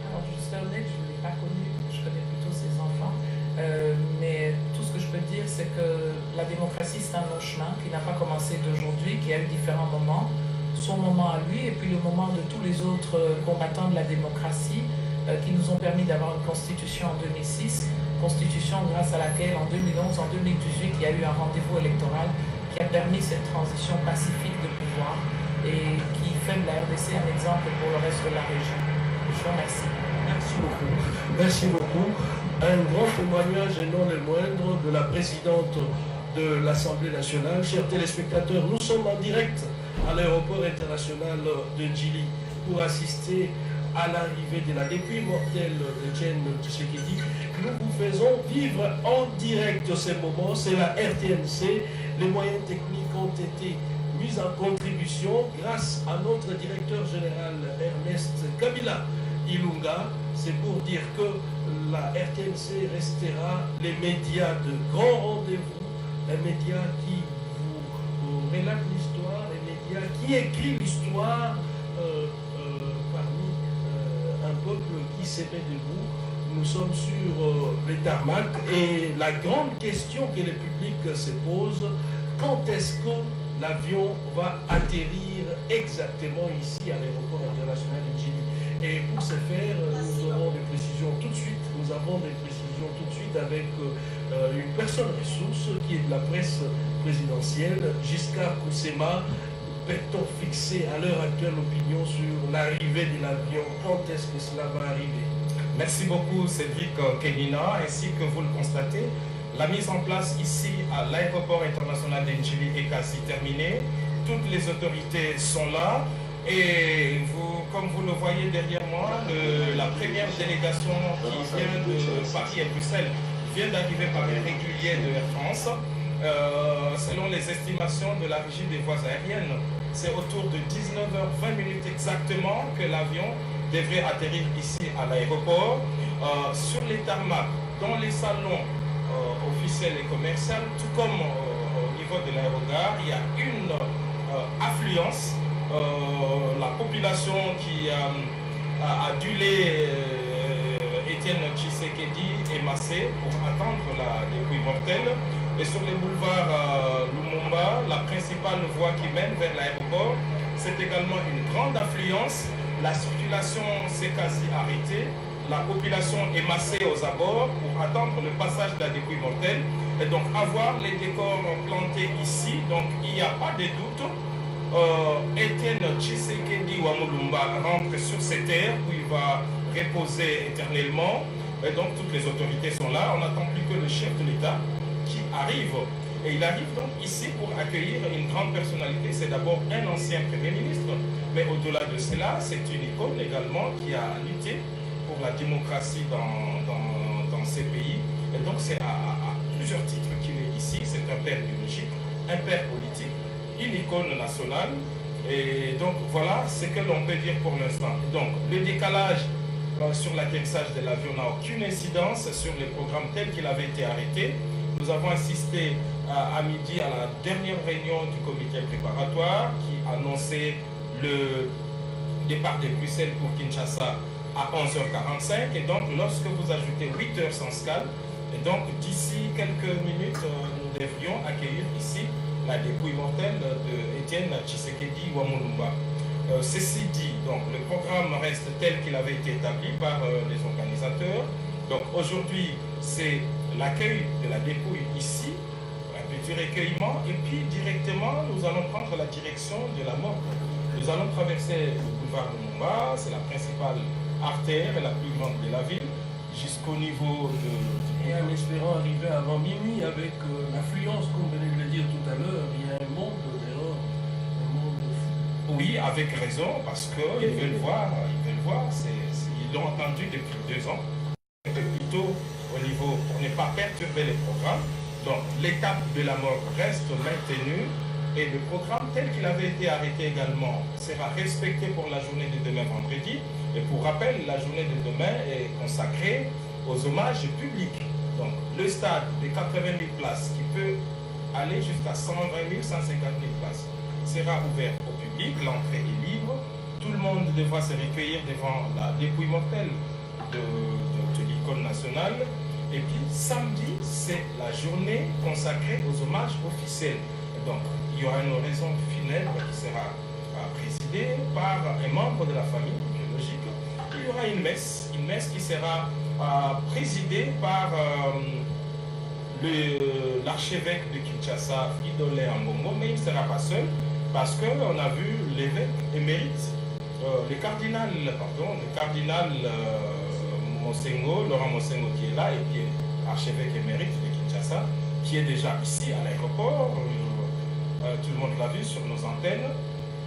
Alors, je serais honnête, je ne l'ai pas connu, je connais plutôt ses enfants. Mais tout ce que je peux dire, c'est que la démocratie, c'est un long chemin qui n'a pas commencé d'aujourd'hui, qui a eu différents moments. Son moment à lui, et puis le moment de tous les autres combattants de la démocratie qui nous ont permis d'avoir une constitution en 2006, constitution grâce à laquelle en 2011, en 2018, il y a eu un rendez-vous électoral qui a permis cette transition pacifique de pouvoir et qui fait de la RDC un exemple pour le reste de la région. Je vous remercie. Merci beaucoup. Merci beaucoup. Un grand témoignage et non le moindre de la présidente de l'Assemblée nationale. Chers téléspectateurs, nous sommes en direct à l'aéroport international de Djili pour assister à l'arrivée de la dépouille mortelle d'Etienne Tshisekedi. Nous vous faisons vivre en direct ces moments. C'est la RTNC. Les moyens techniques ont été mis en contribution grâce à notre directeur général Ernest Kabila Ilunga. C'est pour dire que la RTNC restera les médias de grand rendez-vous, les médias qui vous relatent l'histoire, les médias qui écrivent l'histoire parmi un peuple qui s'émet debout. Nous sommes sur les tarmac et la grande question que le public se pose, quand est-ce que l'avion va atterrir exactement ici à l'aéroport international de Djili? Et pour ce faire, nous aurons des précisions tout de suite. Nous avons des précisions tout de suite avec une personne ressource qui est de la presse présidentielle, Giscard Koussema. Peut-on fixer à l'heure actuelle l'opinion sur l'arrivée de l'avion? Quand est-ce que cela va arriver? Merci beaucoup Cédric Kenina. Ainsi que vous le constatez, la mise en place ici à l'aéroport international d'Ndjili est quasi terminée. Toutes les autorités sont là. Et vous, comme vous le voyez derrière moi, la première délégation qui vient de Paris et Bruxelles vient d'arriver par les réguliers de Air France. Selon les estimations de la régie des voies aériennes, c'est autour de 19h20 exactement que l'avion devrait atterrir ici à l'aéroport. Sur les tarmacs, dans les salons officiels et commerciaux, tout comme au niveau de l'aérogare, il y a une affluence. La population qui a adulé Etienne Tshisekedi est massée pour attendre la dépouille mortelle. Et sur les boulevards Lumumba, la principale voie qui mène vers l'aéroport, c'est également une grande affluence. La circulation s'est quasi arrêtée. La population est massée aux abords pour attendre le passage de la dépouille mortelle. Et donc avoir les décors plantés ici, donc il n'y a pas de doute. Etienne Tshisekedi Wamulumba rentre sur ces terres où il va reposer éternellement. Et donc toutes les autorités sont là. On n'attend plus que le chef de l'État qui arrive. Et il arrive donc ici pour accueillir une grande personnalité. C'est d'abord un ancien Premier ministre. Mais au-delà de cela, c'est une icône également qui a lutté pour la démocratie dans ces pays. Et donc c'est à plusieurs titres qu'il est ici. C'est un père biologique, un père politique, une icône nationale. Et donc voilà ce que l'on peut dire pour l'instant. Donc le décalage sur l'atterrissage de l'avion n'a aucune incidence sur les programmes tels qu'il avait été arrêté. Nous avons assisté à midi à la dernière réunion du comité préparatoire qui annonçait le départ de Bruxelles pour Kinshasa à 11h45. Et donc lorsque vous ajoutez 8h sans escale, et donc d'ici quelques minutes, nous devrions accueillir ici la dépouille mortelle d'Etienne Tshisekedi Wamulumba. Ceci dit, donc, le programme reste tel qu'il avait été établi par les organisateurs. Donc aujourd'hui, c'est l'accueil de la dépouille ici, un petit recueillement, et puis directement, nous allons prendre la direction de la mort. Nous allons traverser le boulevard de Lumumba, c'est la principale artère et la plus grande de la ville, jusqu'au niveau de... Et en espérant arriver avant minuit avec l'affluence, comme vous venez de le dire tout à l'heure, il y a un monde dehors, un monde fou. Oui, avec raison, parce qu'ils veulent voir, ils l'ont entendu depuis 2 ans. Plutôt au niveau, pour ne pas perturber les programmes. Donc l'étape de la mort reste maintenue et le programme tel qu'il avait été arrêté également sera respecté pour la journée de demain vendredi. Et pour rappel, la journée de demain est consacrée aux hommages publics. Donc le stade de 80 000 places qui peut aller jusqu'à 120 000, 150 000 places sera ouvert au public, l'entrée est libre. Tout le monde devra se recueillir devant la dépouille mortelle de l'icône nationale. Et puis samedi, c'est la journée consacrée aux hommages officiels. Et donc il y aura une oraison funèbre qui sera présidée par un membre de la famille biologique. Il y aura une messe qui sera présidée par l'archevêque de Kinshasa, Idolé Ambongo, mais il ne sera pas seul parce qu'on a vu l'évêque émérite, le cardinal Mosengo, Laurent Mosengo qui est là et qui est archevêque émérite de Kinshasa, qui est déjà ici à l'aéroport. Tout le monde l'a vu sur nos antennes.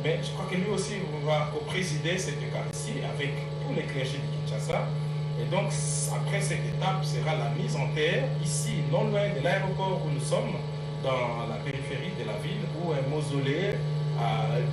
Mais je crois que lui aussi va présider cette Eucharistie avec tous les clergés de Kinshasa. Et donc, après cette étape, sera la mise en terre, ici, non loin de l'aéroport où nous sommes, dans la périphérie de la ville, où un mausolée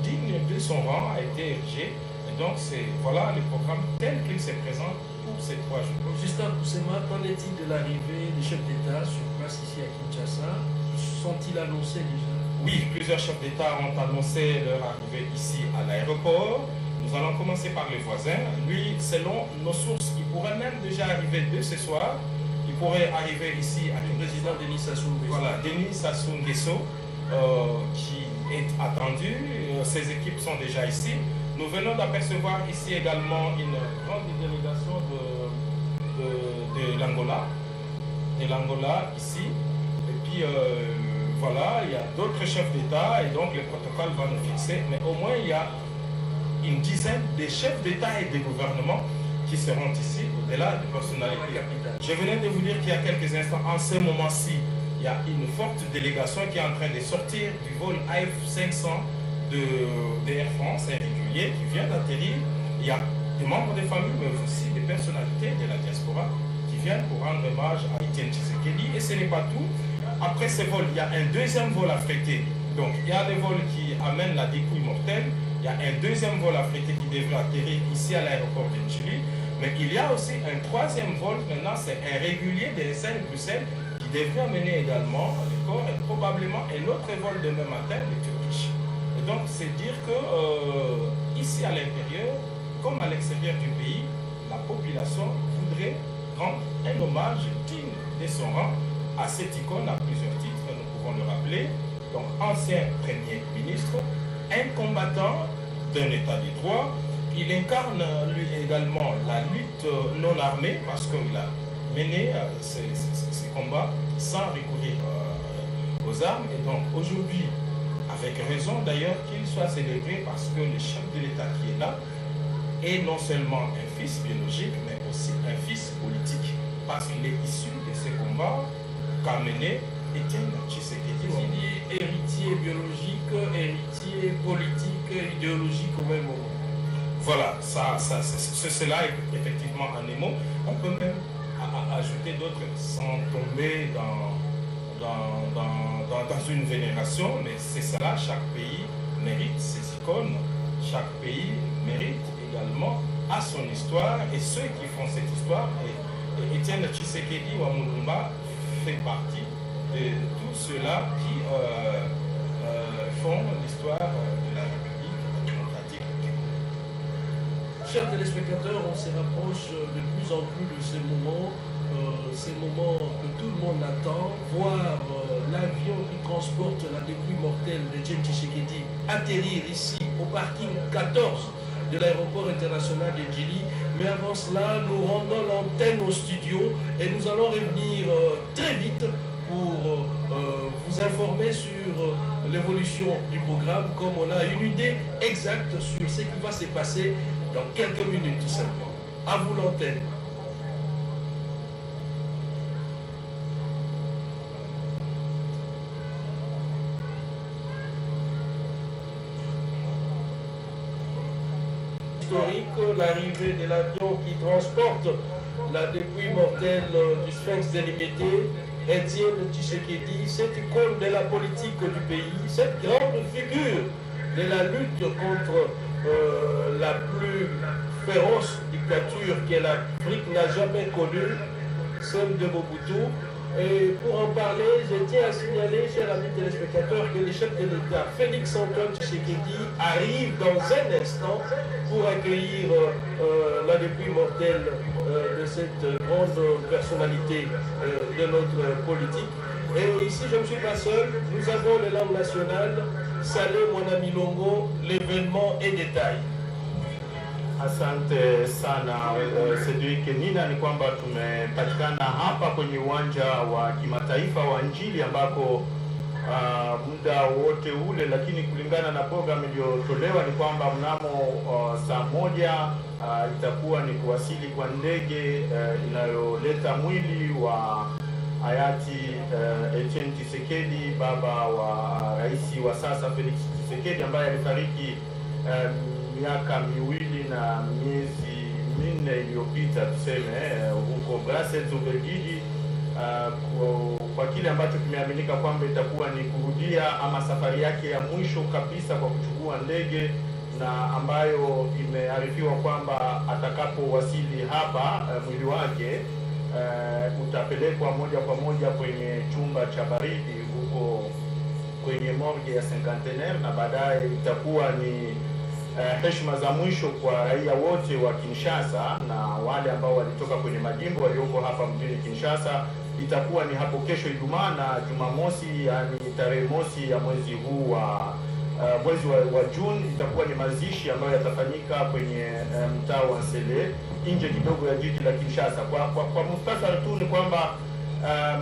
digne de son rang a été érigé. Et donc, voilà le programme tel qu'il se présente pour ces 3 jours. Justin Poussema, qu'en est-il de l'arrivée des chefs d'État sur place ici à Kinshasa? Sont-ils annoncés déjà? Oui, plusieurs chefs d'État ont annoncé leur arrivée ici à l'aéroport. Nous allons commencer par les voisins. Lui, selon nos sources, il pourrait même déjà arriver dès ce soir. Il pourrait arriver ici à le président Denis Sassou Nguesso. Voilà, Denis Sassou Nguesso, qui est attendu. Ses équipes sont déjà ici. Nous venons d'apercevoir ici également une grande délégation de l'Angola. De l'Angola ici. Et puis, voilà, il y a d'autres chefs d'État et donc le protocole va nous fixer. Mais au moins, il y a une dizaine de chefs d'État et de gouvernement qui seront ici, au-delà des personnalités. Je venais de vous dire qu'il y a quelques instants, en ce moment-ci, il y a une forte délégation qui est en train de sortir du vol AF500 de Air France, un régulier qui vient d'atterrir. Il y a des membres des familles, mais aussi des personnalités de la diaspora qui viennent pour rendre hommage à Etienne Tshisekedi. Et ce n'est pas tout. Après ce vol, il y a un deuxième vol affrété. Donc, il y a des vols qui amènent la dépouille mortelle. Il y a un deuxième vol affrété qui devrait atterrir ici à l'aéroport de Njili. Mais il y a aussi un troisième vol. Maintenant, c'est un régulier de SN Bruxelles qui devrait amener également le corps et probablement un autre vol demain matin de Turquie. Et donc, c'est dire que ici à l'intérieur, comme à l'extérieur du pays, la population voudrait rendre un hommage digne de son rang à cette icône à plusieurs titres, nous pouvons le rappeler. Donc, ancien Premier ministre, un combattant d'un état de droit. Il incarne lui également la lutte non armée parce qu'il a mené ces combats sans recourir aux armes. Et donc, aujourd'hui, avec raison d'ailleurs qu'il soit célébré parce que le chef de l'État qui est là est non seulement un fils biologique, mais aussi un fils politique parce qu'il est issu de ces combats qu'a mené Etienne Tshisekedi. Il dit héritier biologique, héritier politique, idéologique au même moment. Voilà, cela est effectivement un émo. On peut même ajouter d'autres sans tomber dans une vénération, mais c'est cela, chaque pays mérite ses icônes, chaque pays mérite également à son histoire, et ceux qui font cette histoire, et Etienne Tshisekedi Wamulumba fait partie de tous ceux-là qui font l'histoire de la République démocratique. Chers téléspectateurs, on se rapproche de plus en plus de ces moments que tout le monde attend, voir l'avion qui transporte la dépouille mortelle de Etienne Tshisekedi atterrir ici au parking 14 de l'aéroport international de Njili. Mais avant cela, nous rendons l'antenne au studio et nous allons revenir très vite pour vous informer sur l'évolution du programme, comme on a une idée exacte sur ce qui va se passer dans quelques minutes tout simplement. À vous l'antenne. Historique, l'arrivée de l'avion qui transporte la dépouille mortelle du Sphinx délimité, Etienne Tshisekedi, cette icône de la politique du pays, cette grande figure de la lutte contre la plus féroce dictature que l'Afrique n'a jamais connue, celle de Mobutu. Et pour en parler, je tiens à signaler, chers amis téléspectateurs, que le chef de l'État, Félix Antoine Tshisekedi, arrive dans un instant pour accueillir la dépouille mortelle de cette grande personnalité de notre politique. Et ici, je ne suis pas seul, nous avons les langues nationales. Salé, mon ami Longo, l'événement est détail. Asante sana Cedric Nina. Ni kwamba tumepatikana hapa kwenye uwanja wa kimataifa wa Njili ambako muda wote ule, lakini kulingana na program iliyotolewa ni kwamba mnamo saa moja itakuwa ni kuwasili kwa ndege inayoleta mwili wa hayati Etienne Tshisekedi, baba wa rais wa sasa Felix Tshisekedi, ambaye alifariki miaka 2 na miezi 4 iliyopita, tuseme huko Brussels, Ubelgiji, kwa kile ambacho kimeaminika kwamba itakuwa ni kurudia ama safari yake ya mwisho kabisa kwa kuchukua ndege, na ambayo imearifiwa kwamba atakapowasili hapa mwili wake utapelekwa moja kwa moja kwenye chumba cha baridi huko kwenye morgue ya Cinquantenaire, na baadaye itakuwa ni heshima za mwisho kwa raia wote wa Kinshasa na wale ambao walitoka kwenye majimbo walioko hapa mjini Kinshasa. Itakuwa ni hapo kesho Ijumaa na Jumamosi, yani tarehe mosi ya mwezi huu wa Juni, itakuwa ni mazishi ambayo yatafanyika kwenye mtaa wa Nsele nje kidogo ya jiji la Kinshasa. Kwa muhtasari tu ni kwamba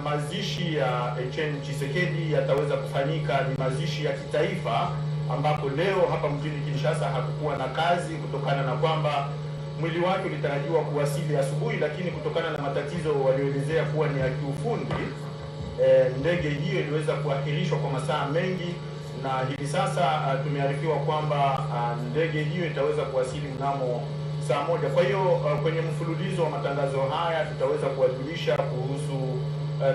mazishi ya Etienne Tshisekedi yataweza kufanyika, ni mazishi ya kitaifa, ambapo leo hapa mjini Kinshasa hakukuwa na kazi kutokana na kwamba mwili wake ulitarajiwa kuwasili asubuhi, lakini kutokana na matatizo walioelezea kuwa ni ya kiufundi, ndege hiyo iliweza kuahirishwa kwa masaa mengi, na hivi sasa tumearifiwa kwamba ndege hiyo itaweza kuwasili mnamo saa moja. Kwa hiyo kwenye mfululizo wa matangazo haya tutaweza kuwajulisha kuhusu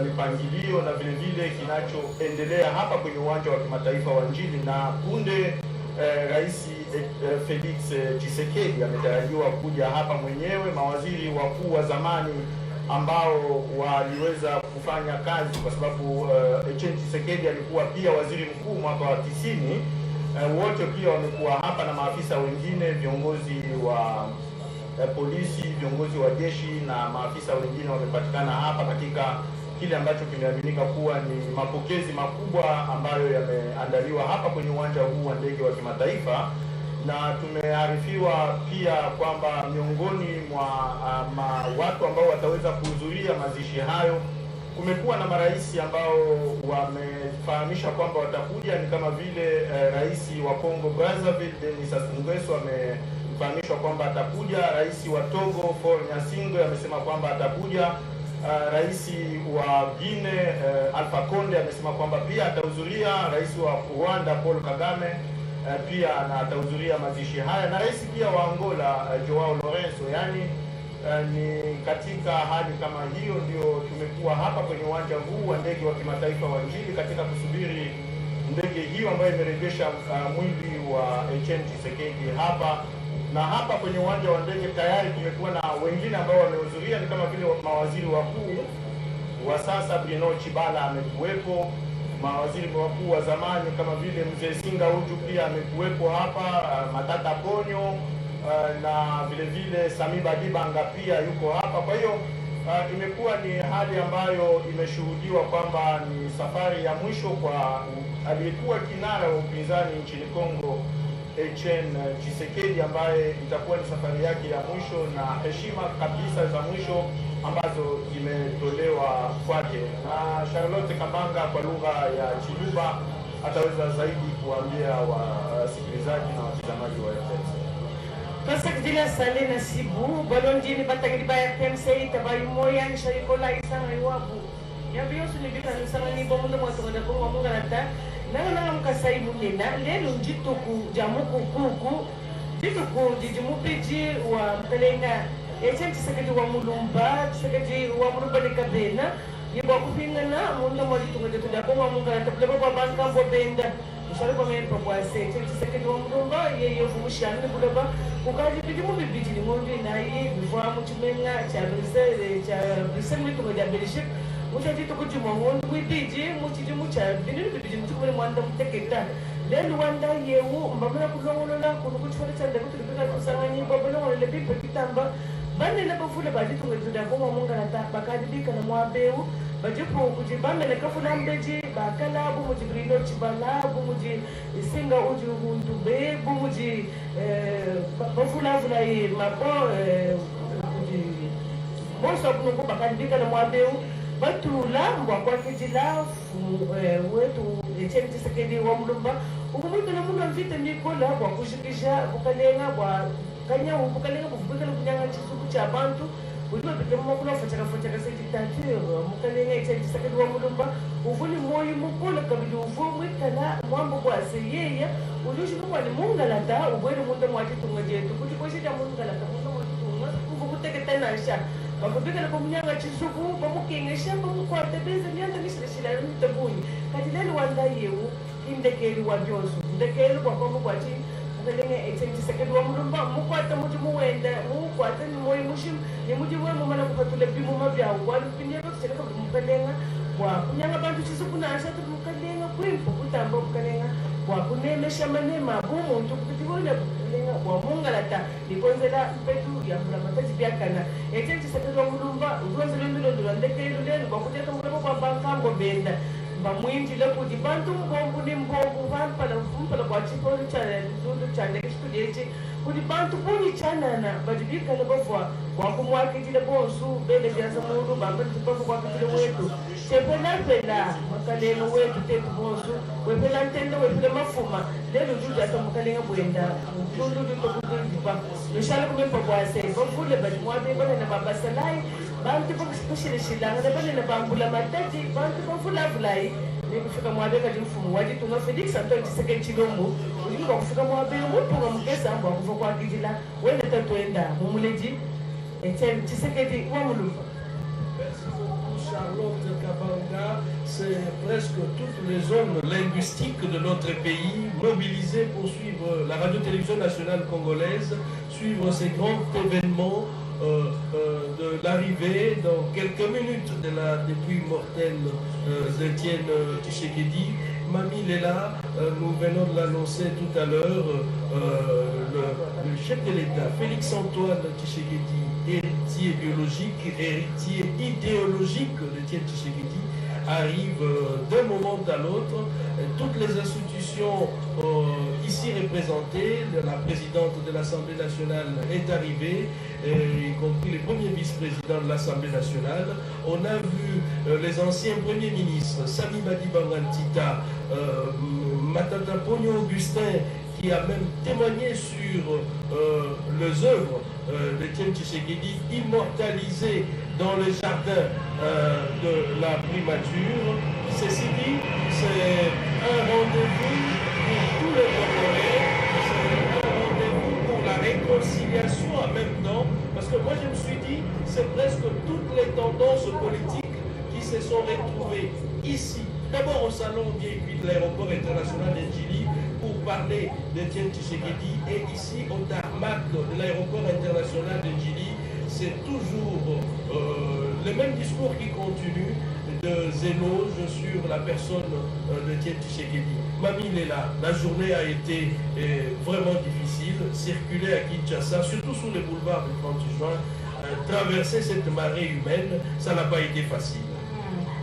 mipangilio na vile vile kinachoendelea hapa kwenye uwanja wa kimataifa wa Njili. Na punde Rais Felix Tshisekedi ametarajiwa kuja hapa mwenyewe. Mawaziri wakuu wa zamani ambao waliweza kufanya kazi, kwa sababu Etienne Tshisekedi alikuwa pia waziri mkuu mwaka wa 90, wote pia wamekuwa hapa, na maafisa wengine, viongozi wa polisi, viongozi wa jeshi na maafisa wengine wamepatikana hapa katika kile ambacho kimeaminika kuwa ni mapokezi makubwa ambayo yameandaliwa hapa kwenye uwanja huu wa ndege wa kimataifa. Na tumearifiwa pia kwamba miongoni mwa watu ambao wataweza kuhudhuria mazishi hayo kumekuwa na marais ambao wamefahamisha kwamba watakuja, ni kama vile rais wa Congo Brazzaville Denis Sassou Nguesso amefahamishwa kwamba atakuja, rais wa Togo Faure Gnassingbe amesema kwamba atakuja, rais wa Guinea Alpha Conde amesema kwamba pia atahudhuria, rais wa Rwanda Paul Kagame pia na atahudhuria mazishi haya, na rais pia wa Angola Joao Lourenço. Yani ni katika hali kama hiyo ndio tumekuwa hapa kwenye uwanja huu wa ndege wa kimataifa wa Njili katika kusubiri ndege hiyo ambayo imerejesha mwili wa Etienne Tshisekedi hapa. Na hapa kwenye uwanja wa ndege tayari tumekuwa na wengine ambao wamehudhuria, ni kama vile mawaziri wakuu wa sasa Bruno Tshibala amekuwepo, mawaziri wakuu wa zamani kama vile Mzee Singa Uju pia amekuwepo hapa, Matata Ponyo na vile vile Sami Badibanga pia yuko hapa. Kwa hiyo imekuwa ni hali ambayo imeshuhudiwa kwamba ni safari ya mwisho kwa aliyekuwa kinara wa upinzani nchini Kongo Etienne Tshisekedi, ambaye itakuwa ni safari yake ya mwisho na heshima kabisa za mwisho ambazo zimetolewa kwake. Na Charlotte Kabanga kwa lugha ya Chiluba ataweza zaidi kuambia wasikilizaji na watazamaji wa RTNC. Pasak dila sale na Sibu, balon dini batagiri ba RTNC tabayu moya ni sharikola isang iwabu. Yabiyo sunibika nusanga ni bomundo mo tunga ko mamunga nata. Na mkasai munena lelo njituku jamuku kuku jituku jijimupiji wa mpelenga Etienne Tshisekedi wa mulumba Tshisekedi wa mulumba ni kabena yibwa kupingana mundo mo jitunga jitu da kwa munga nata plebo kwa banka mbo benda ushari kwa mene kwa Etienne Tshisekedi wa mulumba yeye fumushani ni bulaba ukaji bijimu bibiji ni ngondi na yi bifwa muchimenga cha Bruxelles mitunga ja Belgique mutati tukujuma wondu kwitiji mutiji mucha binini bibiji mutukule mwanda muteketa lelu wanda yewu mbamana kulongolola kunukuchifala chanda kuti lipika kusanganyi babona wale pipe kitamba bane na bafule bajitunga tuda kwa munga nata bakadibika na mwabeu bajipo kujibamele kafuna mbeji bakala bumuji brino chibala bumuji singa uji undube bumuji bafula fula yi mabo kuji boso kunungu bakandika na mwabeu batula mbwa kwa kijila wetu Etienne Tshisekedi wa mulumba ukumuika na mundu mvite mikola kwa kushikisha bukalenga bwa kanya bukalenga buvubika kunyanga chisuku cha bantu uliwe peke mmakula fachaka sa dictature mukalenga Etienne Tshisekedi wa mulumba uvuni moyi mukola kabili uvumwe kala mwambo kwa seyeya uliushika kwa ni mungalata ubwele munda mwati tunga jetu kuti kwa shida mungalata munda mwati tunga uvukuteke tena asha bakubikala komunyanga chisuku bamukengesha bamukwata beze myanda nishirishila nitabuni kati lelo wanda yewu indekeli wa byoso ndekeli kwa komu kwati mukalenga Etienne Tshisekedi wa mulumba mukwata muti muwenda mukwata ni moyi mushim ni muti we mumala kupatula bimuma byawo wali kupindia kutseka mukalenga kwa kunyanga bantu chisuku na asha mukalenga kwimpo kutamba mukalenga kwa kunemesha manema bumuntu kuti wona kulenga kwa mungalata liponzela mpetu ya mramataji byakana Etienne Tshisekedi wa mulumba uronze lembilo ndekeli lelo bakuteka mulabo kwa bankambo benda bamwinjile kuti bantu mbombu ni mbombu vampala kwa chikolo cha nzundu cha nekisitudieti kuti bantu kuni chanana badibikale bavwa kwakumwakitile bonsu bele byaza mundu bambalipavu kwakitile wetu tepelapela makaleno wetu tetu bonsu wepela ntende wepele mafuma lelo njudu ata makalenga bwenda nzundu litokudipa nishale kumempa kwase bavule badimwabe banena babasalai bantu bakushilishilanga banena bambula matati bantu bavulavulai nikufika mwabe kati mfumu wajitunga Felix Antoine Tshisekedi Tshilombo ulimuka kufika mwabe mutunga mukesa ambo akuva kwakitila wende tatuenda mumuleji Etienne Tshisekedi wa mulumba. Merci beaucoup Charlotte Kabanga. C'est presque toutes les zones linguistiques de notre pays mobilisées pour suivre la radio-télévision nationale congolaise, suivre ces grands événements de l'arrivée dans quelques minutes de la dépouille mortelle d'Etienne Tshisekedi. Mami Lela, nous venons de l'annoncer tout à l'heure, le chef de l'État, Félix Antoine Tshisekedi, héritier biologique, héritier idéologique d'Etienne Tshisekedi, arrive d'un moment à l'autre. Toutes les institutions ici représentées, la présidente de l'Assemblée nationale est arrivée, y compris les premiers vice-présidents de l'Assemblée nationale. On a vu les anciens premiers ministres, Sami Badibanga Ntita, Matata Pogno Augustin, qui a même témoigné sur les œuvres d'Etienne Tshisekedi, immortalisées dans le jardin de la primature. Ceci dit, c'est un rendez-vous pour tous les Congolais, c'est un rendez-vous pour la réconciliation en même temps, parce que moi je me suis dit, c'est presque toutes les tendances politiques qui se sont retrouvées ici. D'abord au salon VIP de l'aéroport international d'Ndjili pour parler d'Etienne Tshisekedi, et ici au tarmac de l'aéroport international d'Ndjili, c'est toujours le même discours qui continue de éloges sur la personne d'Etienne Tshisekedi. Mami Lela, la journée a été vraiment difficile. Circuler à Kinshasa, surtout sur les boulevards du 30 juin, traverser cette marée humaine, ça n'a pas été facile.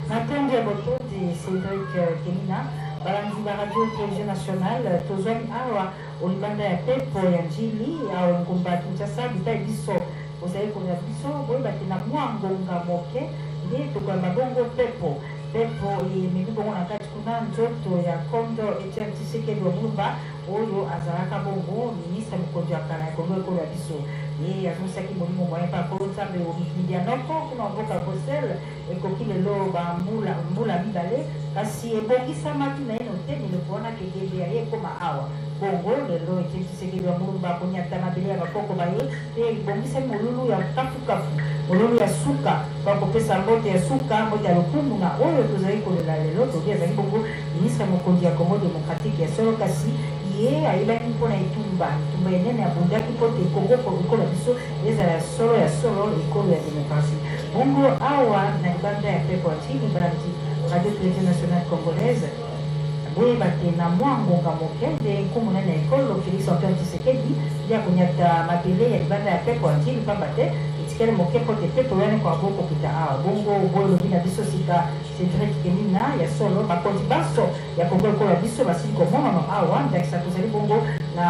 Natende Botondi, Cédric Kenina, balandi ba radio télévision nationale, tozwani awa olibanda ya pepo ya njili awa ngumba Kinshasa bitai biso ozali konya biso boyeba te na mwa ngonga moke nde tokoyamba bongo pepo ememi bongo na kati kuna nzoto ya kondo Etienne Tshisekedi wa mulumba oyo azalaka bongo ministre mokonzi ya kala ya kongo ekolo ya biso ye azomisaki molimo moyen par rapport nzambe omikili ya noko kuna mboka Bruxelles ekoki lelo bambula mibale kasi ebongisamaki na ye notemile mpona kegebe ya ye ekoma awa bongo lelo Etienne Tshisekedi wa mulumba akonyata mabele ya bakoko baye mpe ebongisami molulu ya kafukafu molulu ya suka bakopesa mbote ya suka mbote ya lokumu na oyo tozali kolela lelo tobi azali bongo ministre mokonzi ya Congo démocratique ya solo kasi ye ayebaki mpona etumba enene abundaki mpo te Congo ekolo ya biso ezala solo ya ekolo ya démocratie bongo awa na libanda ya pepo atini balandi radio télévision nationale congolaise boyeba te na mwa ngonga moke nde nkumu nene ekolo Félix Antoine Tshisekedi nde akonyata mabele ya libanda ya pepo atini pamba te etikele moke po te pe toyane kwa boko kita awa bongo boyo bina biso sika Cedric Emina ya solo bakonzi baso ya kongo ekola biso basili komonano awa ndakisa tozali bongo na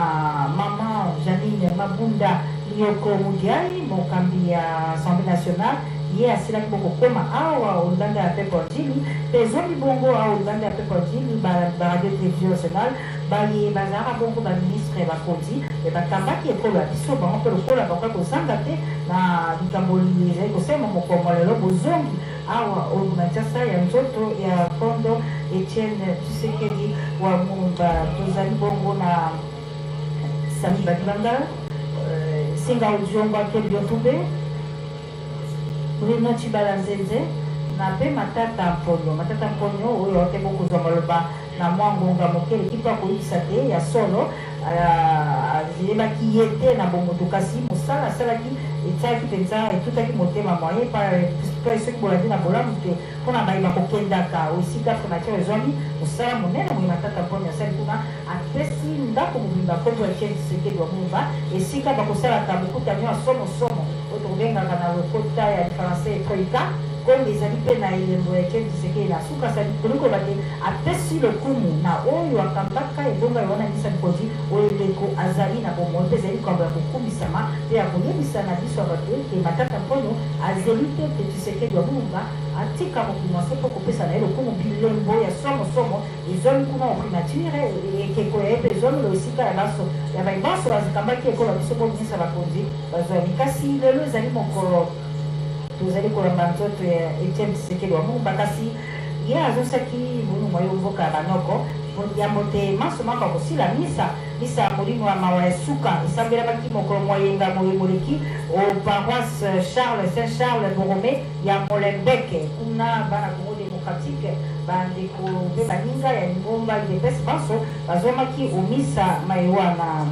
mama Janine Mabunda Nyoko Mudiai mokambi ya Assemblée nationale ye asilaki bokokoma awa oluganda ya pepo njili pezoni bongo awa oluganda ya pepo njili baradio télévision nationale baye bazalaka bongo baministre bakonzi bakambaki ekolo ya biso bango mpe lokola bakoki kozanga te na likambo ezali kosema mokomo lelo bozongi awa olumatiasa ya nzoto ya kondo Etienne Tshisekedi wa Mumba tozali bongo na Sami Badibanga Singa Ujiongo Akeli Yotube Bruno Chibala Nzenze na pe Matata Mponyo oyo ote bokozwa maloba na mwangonga mokele kitu akoyebisa te ya solo aziyebaki ye te na bomoto kasi mosala asalaki etiaki mpenza etutaki motema moye pa soki bolandi na bolamu te mpona bayeba kokendaka esika formateur ezwami mosala monene moye Matata Mponyo asali kuna apesi ndako mobimba kombo ya Etienne Tshisekedi wa Mumba esika bakosalaka bokuta mio ya somosomo oyo tokobengaka na lokota ya français troika comme ezali mpe na elembo ya Etienne Tshisekedi na suka asali koliko bate apesi lokumu na oyo akambaka ebonga wana misa mpozi oyo leko azali na bomoi mpe ezali likambo ya kokumisama mpe ya koyebisa na biso ya bato ete Matata Mponyo azeli te mpe Tshisekedi wa Mumba atika mokili mwase mpo kopesa na ye lokumu bilembo ya somosomo ezwami kuna oprimature ekeko ya ye mpe ezwami lo esika ya baso ya baso bazikambaki ekolo ya biso mpo minisa bakonzi bazwami kasi lelo ezali mokolo tozali kolamba nzoto ya Etienne Tshisekedi wa Mumba kasi ye azosaki bunu mwa yo mboka ya banoko yambo te maso maka kosila misa ya molimo ya mawa ya suka esambelaki mokolo moyenga moleki au paroisse Saint-Charles Borromée ya Molenbeek kuna bana Congo démocratique bandeko mpe baninga ya Lingomba UDPS baso bazwamaki omisa maiwana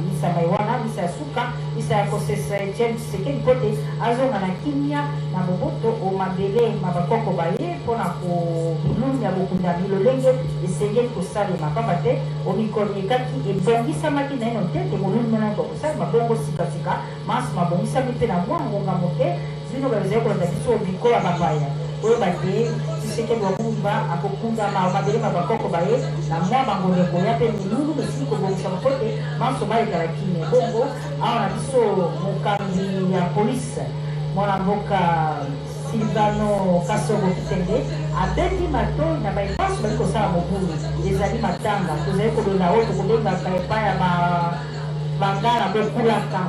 misa ya suka misa ya kosesa Etienne Tshisekedi mpo te azonga na kimia na boboto omabele mabakoko baye mpona kolumia bokundami lolenge esengeli kosalema pamba te omikolo ekaki ebongisamaki na ino te te molumi na kosalema bongo sikasika maso mabongisami mpe na mwa ngonga moke zino bazali kolanda biso bikola bapaya oyo bate Tshisekedi wa Mumba akokundama omabele mabakoko baye na mwa bangondeko ya mpe milulu esili kobongisa mokote maso bayekala kimia bongo awa na biso mokambi ya polise mwana mboka Silvano Kasongo Kitenge abendi matoi na baepaso bali kosala mobulu ezali matanga tozali kolona oyo tokobengaka epai ya bangala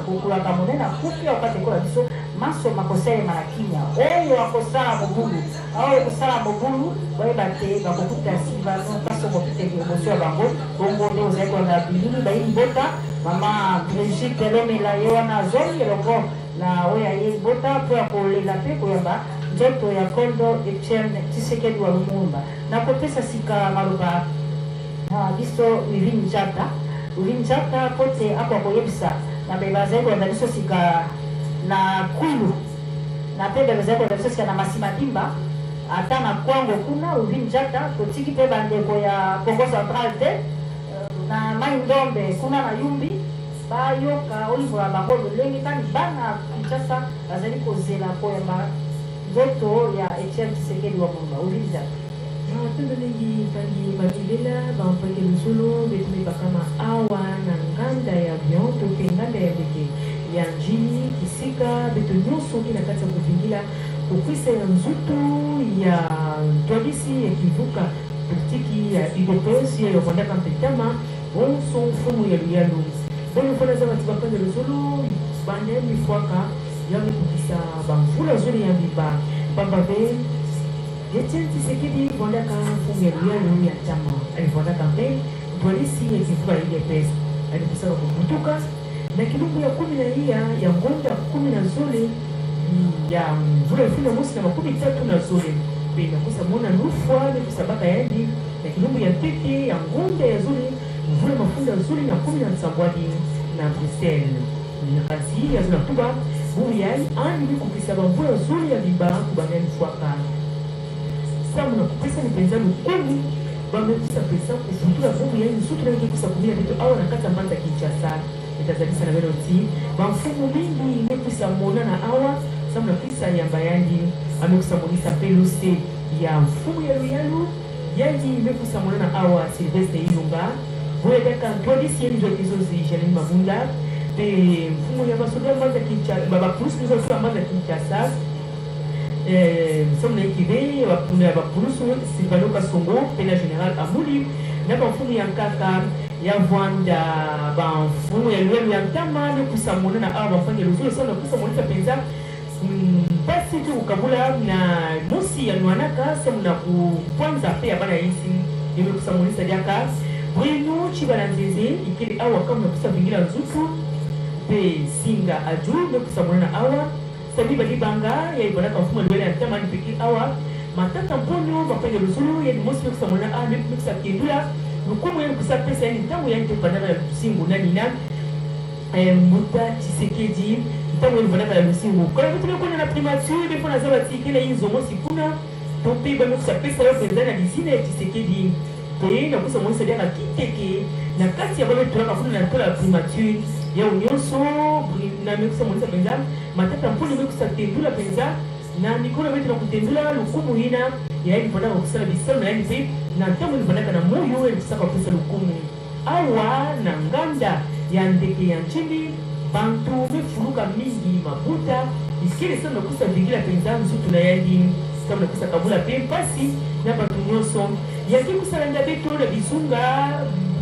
kokulaka monene akufi okati ekola biso maso makosalema na kimia oyo akosala mobulu oyo kosala mobulu bayeba te bakokuta Silvano Kasongo Kitenge emoso ya bango bongo nde ozali kolona bilili bayini bota mama Brigitte Lomela ye wana azongi elongo na oyo aye bota mpo ya kolela mpe koyamba nzoto ya kondo Etienne Tshisekedi wa Lumumba na kopesa sika maloba na biso Wivine Njata pote ako koyebisa na bebazali kolanda biso sika na Kwilu na mpe bebazali kolanda biso sika na Masimadimba ata na Kwango kuna Wivine Njata totiki mpe bandeko ya Congo Central te na Mai Ndombe kuna na Yumbi bayoka olivula bango lolenge tani bana Kinshasa bazali kozela koyamba nzoto ya Etienne Tshisekedi wa Mumba uliza tendo mingi bangi bakilela bampake luzulu betume bakama awa na nganda ya avion to pe nganda ya ndege ya njini kisika beto nyonso kina kati ya kovingila kokwisa ya nzutu ya twabisi ekivuka politiki ya UDPS ya yovandaka mpetama bonso mfumu ya luyalu bono fona za bati bapande luzulu bane mifwaka yangi kukisa bamvula zuri ya mbiba pambave Etienne Tshisekedi vondaka mfumu ya luyalu ya chama alivondaka mpe twalisi ya kivuka UDPS alikusaka kubutuka na kilumbu ya 10 ya ngonda 10 na zole ya mvula ifuna mosi na 13 na zole pe nakosa mona nufwa nekusabaka yaendi na kilumbu ya tete ya ngonda ya zole mvula mafunda zole na 10 na nsambwadi na Bruxelles na kazi ya zona tuba bubu yai ani kukisa bamvula zole ya biba kubanga nifwaka samu na kupesa ni penza lukumi bamekusa pesa kufutura bubu yai nsutu na kusa kumia vitu awa na kata mbanza Kinshasa itazalisa na meloti bamfumu mingi imekusa mona na awa samna kisa ya bayandi amekusamulisa pelose ya mfumu ya luyalu yandi imekusamulana awa Sylvestre Ilunga voyedeka polisi yeni zotizozi Janine Mabunda pe mfumu ya basoda maza Kinshasa baba plus nous aussi maza Kinshasa samna ikive wapuna bapurusu Silvano Kasongo pena General Amuli na mfumu ya Nkaka ya Vwanda mfumu ya luyalu ya Ntama amekusamulana awa bafanya luzuri sana kusamulisa penza basi tu ukabula na nosi ya nuanaka semuna kwanza pe ya bana isi imekusamulisa jaka bwenu chibana nzeze ikili awa kama kusavingira nzuku pe singa aju imekusamulana awa sabi bali banga ya ibana mfumo lwele ya Ntama nipiki awa matata mponyo mapenge luzulu ya mosi imekusamulana awa imekusamulana lukumu ya kusapesa ya nitamu ya nitepanana ya lusingu na nina Muta Tshisekedi ntango elivonaka na lusingu kala vitule kuna na primature befo naza batikela inzomo sikuna tope bamekusapesa yo mpenza na lisina ya Tshisekedi pe nakusa monisa liaka kiteke na kati ya bametolaka kuna na tola ya primature ya unyonso na mekusa monisa mpenza matata mponi mekusa tendula mpenza na mikolo beti na kutendula lukumu hina ya elivonaka kusala bisalo na yani pe na ntango elivonaka na moyo elikusaka pesa lukumu awa na nganda ya ndeke ya nchini bantu befuluka mingi mabuta isikile sana kusa bigila penza nzutu na yandi sana kusa kabula pempasi na bantu nyonso yaki kusalanda beto na bisunga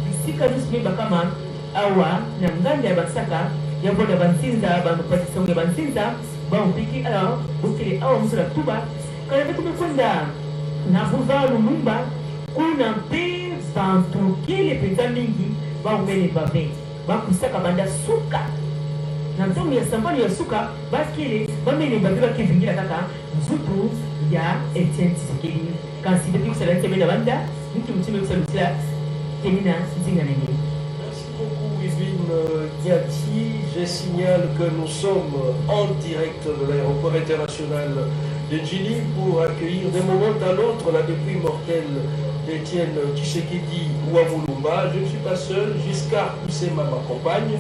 bisika nusu kama awa na nganda ya basaka ya boda bansinza bantu patisonge bansinza bampiki ala bukile awa mzura tuba kala betu mekwenda na buva lumumba kuna pe bantu kile penza mingi baumele babe bakusaka banda suka na ntomo ya sambani ya suka bakile bamene babe bakivingira kaka nzutu ya Etienne Tshisekedi kasi depuis kusala tebena banda mtu mtime kusalutila Kenina Nzinga nene. Merci beaucoup Yvine Diati. Je signale que nous sommes en direct de l'aéroport international de Njili pour accueillir d'un moment à l'autre la dépouille mortelle d'Etienne Tshisekedi Ouamulumba. Je ne suis pas seul, Giscard Poussema m'accompagne.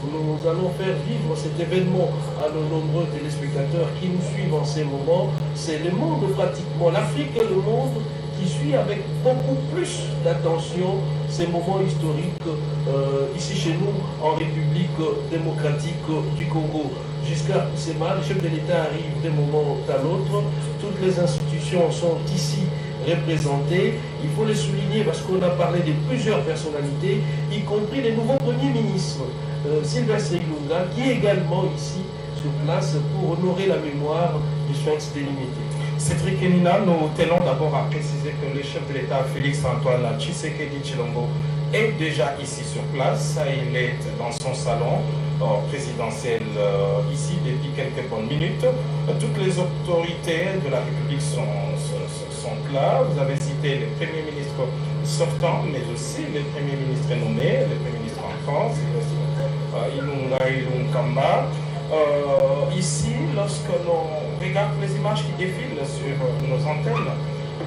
Nous allons faire vivre cet événement à nos nombreux téléspectateurs qui nous suivent en ces moments. C'est le monde pratiquement, l'Afrique et le monde qui suit avec beaucoup plus d'attention ces moments historiques ici chez nous en République démocratique du Congo. Giscard Poussema, le chef de l'État arrive d'un moment à l'autre. Toutes les institutions sont ici représentées. Il faut les souligner parce qu'on a parlé de plusieurs personnalités, y compris les nouveaux premiers ministres. Sylvestre Ilunga, qui est également ici sur place pour honorer la mémoire du Sphinx délimité. Cédric Kenina, nous tenons d'abord à préciser que le chef de l'État, Félix-Antoine Tshisekedi Tshilombo, est déjà ici sur place. Il est dans son salon présidentiel ici depuis quelques bonnes minutes. Toutes les autorités de la République sont là. Vous avez cité les premiers ministres sortants, mais aussi les premiers ministres nommés, les premiers ministres en France, Ilunga Ilunkamba. Ici, lorsque l'on regarde les images qui défilent sur nos antennes,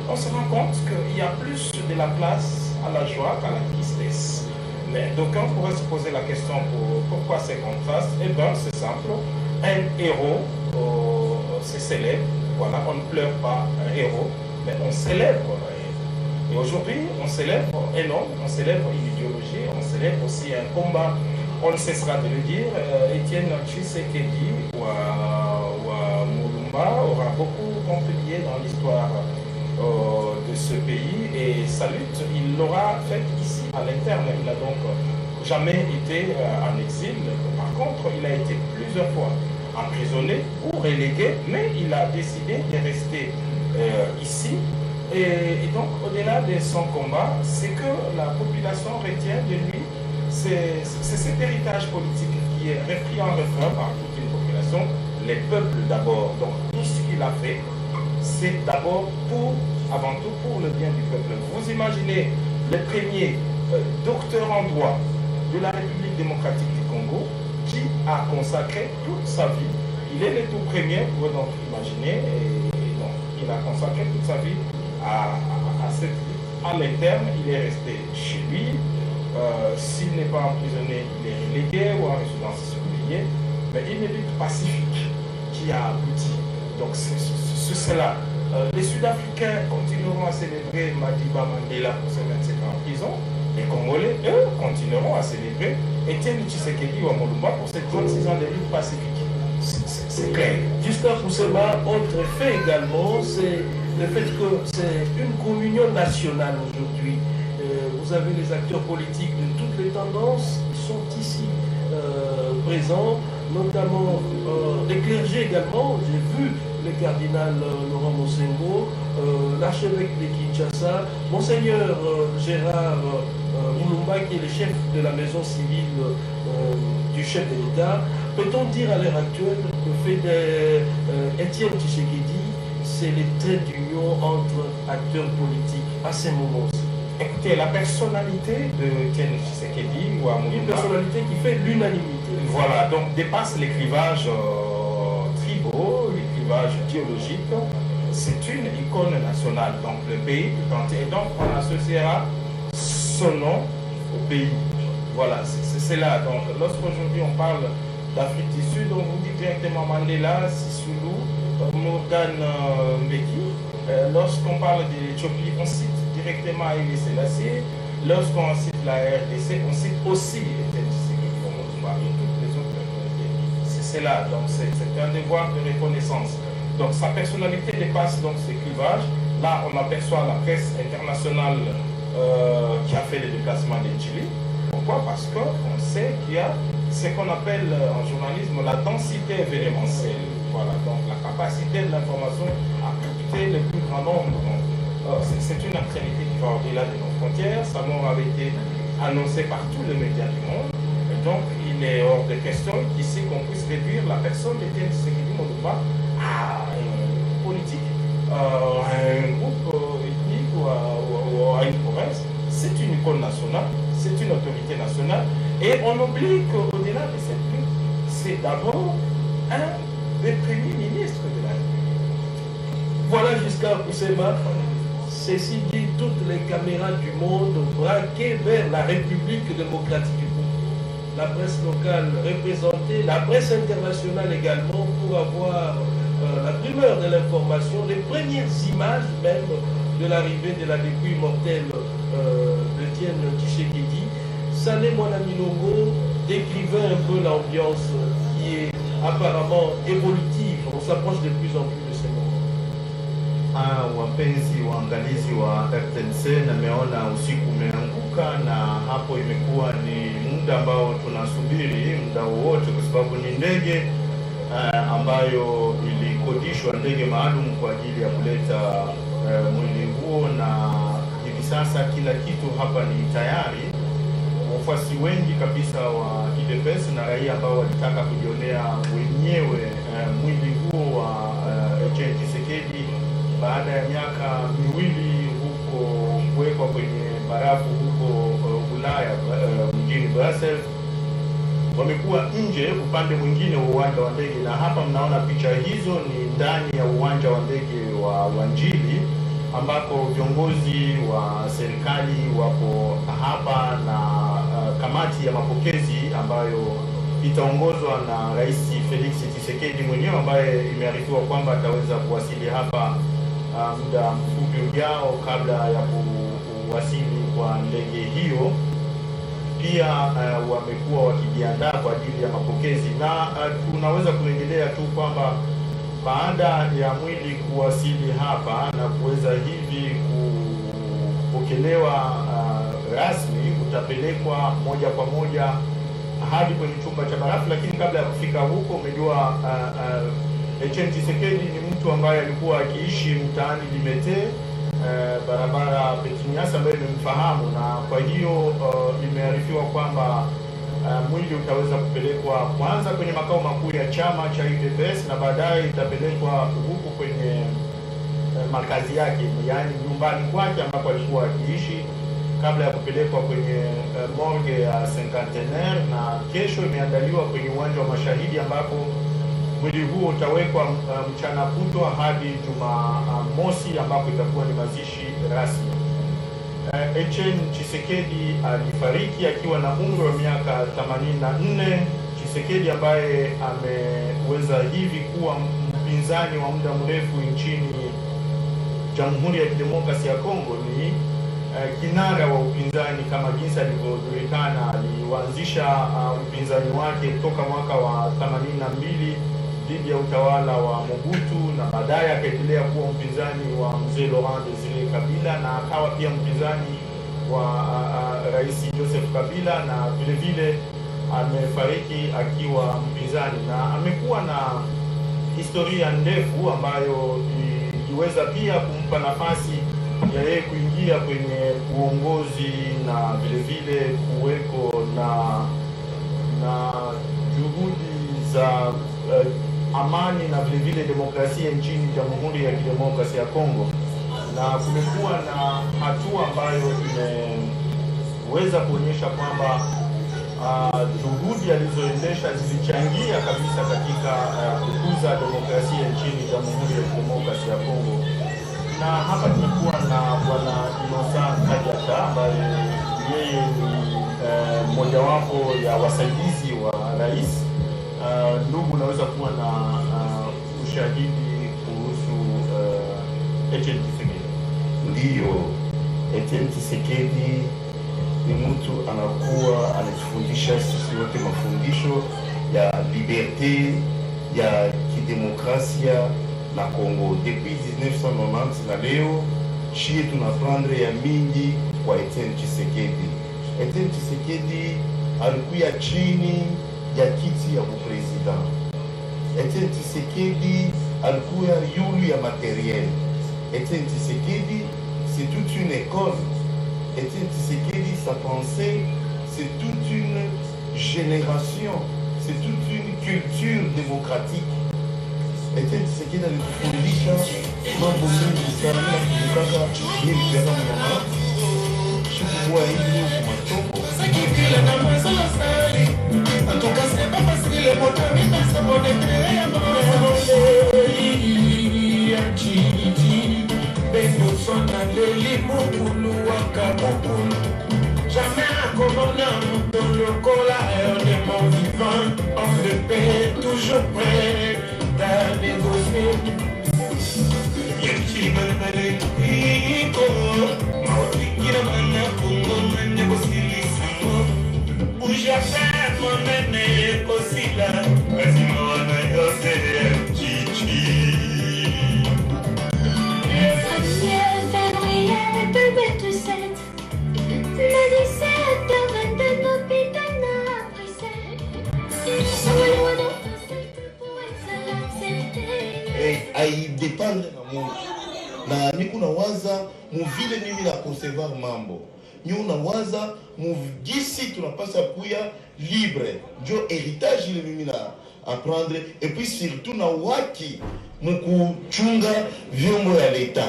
on se rend compte qu'il y a plus de la place à la joie qu'à la tristesse. Mais d'aucuns pourraient se poser la question pourquoi ces contrastes. Eh bien, c'est simple. Un héros, c'est célèbre. Voilà, on ne pleure pas un héros, mais on célèbre un héros. Et aujourd'hui, on célèbre un homme, on célèbre une idéologie, on célèbre aussi un combat. On ne cessera de le dire, Etienne Tshisekedi ou Mulumba aura beaucoup contribué dans l'histoire de ce pays et sa lutte, il l'aura faite ici à l'interne. Il n'a donc jamais été en exil. Par contre, il a été plusieurs fois emprisonné ou relégué, mais il a décidé de rester ici. Et donc, au-delà de son combat, c'est que la population retient de lui. C'est cet héritage politique qui est repris en refrain par toute une population, les peuples d'abord. Donc tout ce qu'il a fait, c'est d'abord avant tout pour le bien du peuple. Vous imaginez le premier docteur en droit de la République démocratique du Congo qui a consacré toute sa vie. Il est le tout premier, vous pouvez donc imaginer, et donc il a consacré toute sa vie à cette vie. À l'interne, il est resté chez lui. S'il n'est pas emprisonné, il est relégué ou en résidence surveillée, mais une lutte pacifique qui qui a abouti. Donc c'est cela. Les Sud-Africains continueront à célébrer Madiba Mandela pour ses 25 ans en prison. Les Congolais, eux, continueront à célébrer Etienne Tshisekedi Wamolumba pour ses 36 ans de lutte pacifique. C'est clair. Jusqu'à Poussema, autre fait également, c'est le fait que c'est une communion nationale aujourd'hui. Vous avez les acteurs politiques de toutes les tendances qui sont ici présents, notamment les clergés également. J'ai vu le cardinal Laurent Mosengo, l'archevêque de Kinshasa, Monseigneur Gérard Moulumba, qui est le chef de la maison civile du chef de l'État. Peut-on dire à l'heure actuelle que le fait d'Étienne Tshisekedi, c'est les traits d'union entre acteurs politiques à ces moments-ci? Écoutez, la personnalité de Etienne Tshisekedi ou Wamolumba, une personnalité qui fait l'unanimité. Voilà, donc dépasse les clivages tribaux, les clivages théologiques. C'est une icône nationale, donc le pays tout entier. Et donc on associera son nom au pays. Voilà, c'est là. Donc lorsqu'aujourd'hui on parle d'Afrique du Sud, on vous dit directement Mandela, Sisulu, Morgan Mbeki. Lorsqu'on parle de l'Éthiopie, on cite directement Haïlé Sélassié. Lorsqu'on cite la RDC, on cite aussi Etienne Tshisekedi Wamolumba et toutes les autres personnalités. C'est là, donc c'est un devoir de reconnaissance. Donc sa personnalité dépasse donc ces clivages. Là, on aperçoit la presse internationale qui a fait les déplacements de Chili. Pourquoi? Parce qu'on sait qu'il y a ce qu'on appelle en journalisme la densité événementielle. Voilà, donc la capacité de l'information à capter le plus grand nombre. C'est une actualité qui va au-delà de nos frontières. Sa mort avait été annoncée par tous les médias du monde. Et donc, il est hors de question qu'ici qu'on puisse réduire la personne d'Etienne Tshisekedi Wamolumba à un politique, à un groupe ethnique ou à une province. C'est une icône nationale, c'est une autorité nationale. Et on oublie qu'au-delà de cette lutte, c'est d'abord un des premiers ministres de la République. Voilà jusqu'à Poussema. Ceci dit, toutes les caméras du monde braquées vers la République démocratique du Congo. La presse locale représentée, la presse internationale également, pour avoir la primeur de l'information, les premières images même de l'arrivée de la dépouille mortelle d'Etienne Tshisekedi. Salé Mwanamilongo décrivait un peu l'ambiance qui est apparemment évolutive. On s'approche de plus en plus de ces moments. Wapenzi waangalizi wa RTNC, nameona usiku umeanguka na hapo imekuwa ni muda ambao tunasubiri muda wowote, kwa sababu ni ndege ambayo ilikodishwa, ndege maalum kwa ajili ya kuleta mwili huo, na hivi sasa kila kitu hapa ni tayari. Wafuasi wengi kabisa wa UDPS na raia ambao walitaka kujionea wenyewe mwili huo wa Etienne Tshisekedi baada ya miaka miwili huko kuwekwa kwenye barafu huko Ulaya mjini Brussels, wamekuwa nje upande mwingine wa uwanja wa ndege, na hapa mnaona picha hizo ni ndani ya uwanja wa ndege wa Njili ambako viongozi wa serikali wapo hapa na kamati ya mapokezi ambayo itaongozwa na Rais Felix Tshisekedi mwenyewe, ambaye imearifiwa kwamba ataweza kuwasili hapa muda mfupi ujao kabla ya kuwasili kwa ndege hiyo. Pia wamekuwa wakijiandaa kwa ajili ya mapokezi, na tunaweza kuendelea tu kwamba baada ya mwili kuwasili hapa na kuweza hivi kupokelewa rasmi, utapelekwa moja kwa moja hadi kwenye chumba cha barafu. Lakini kabla ya kufika huko, umejua Etienne Tshisekedi ni mtu ambaye alikuwa akiishi mtaani Limete, barabara Petiniasa, ambaye imemfahamu, na kwa hiyo imearifiwa kwamba mwili utaweza kupelekwa kwanza kwenye makao makuu ya chama cha UDPS na baadaye itapelekwa huku kwenye makazi yake, yaani nyumbani kwake ambako alikuwa akiishi, kabla ya kupelekwa kwenye morgue ya Cinquantenaire, na kesho imeandaliwa kwenye uwanja wa Mashahidi ambako mwili huo utawekwa mchana kutwa hadi Jumamosi ambako itakuwa ni mazishi rasmi. Etienne Tshisekedi alifariki akiwa na umri wa miaka 84. Tshisekedi ambaye ameweza hivi kuwa mpinzani wa muda mrefu nchini Jamhuri ya Kidemokrasia ya Kongo ni kinara wa upinzani kama jinsi alivyojulikana. Alianzisha upinzani wake toka mwaka wa 82 dhidi ya utawala wa Mobutu, na baadaye akaendelea kuwa mpinzani wa mzee Laurent Desire Kabila, na akawa pia mpinzani wa Rais Joseph Kabila, na vile vile amefariki akiwa mpinzani, na amekuwa na historia ndefu ambayo iliweza pia kumpa nafasi ya yeye kuingia kwenye uongozi na vile vile kuweko na juhudi za amani na vile vile demokrasia nchini Jamhuri ya Kidemokrasia ya Kongo, na kumekuwa na hatua ambayo imeweza kuonyesha kwamba juhudi alizoendesha zilichangia kabisa katika kukuza demokrasia nchini Jamhuri ya Kidemokrasia ya Kongo. Na hapa tumekuwa na Bwana Innocent Kadiata ambaye yeye ni mojawapo ya wasaidizi wa rais. Ndugu, unaweza kuwa na ushahidi kuhusu Etienne Tshisekedi? Ndiyo, Etienne Tshisekedi ni mtu anakuwa anatufundisha sisi wote mafundisho ya liberte ya kidemokrasia na Kongo. Depuis 1990 na leo shie tunaprendre ya mingi kwa Etienne Tshisekedi. Etienne Tshisekedi alikuya chini ya kiti ya upresident. Etienne Tshisekedi alikuya yulu ya materiel. Etienne Tshisekedi c'est toute une école. Etienne Tshisekedi, sa pensée, c'est toute une génération, c'est toute une culture démocratique. Etienne Tshisekedi alitufundisha mambo mengi sana, kutaka yeye pia mama chukua hivi kwa matombo. Jamais incommodé dans le colère de mon vivant, homme de paix, toujours prêt à négocier. Haidependre na Mungu. Na niko nawaza muvile mimi na concevoir mambo. Nyo nawaza mugisi tunapasa kuya libre. Njo héritage ile mimi na apprendre, et puis surtout na waki mukuchunga vyombo ya leta.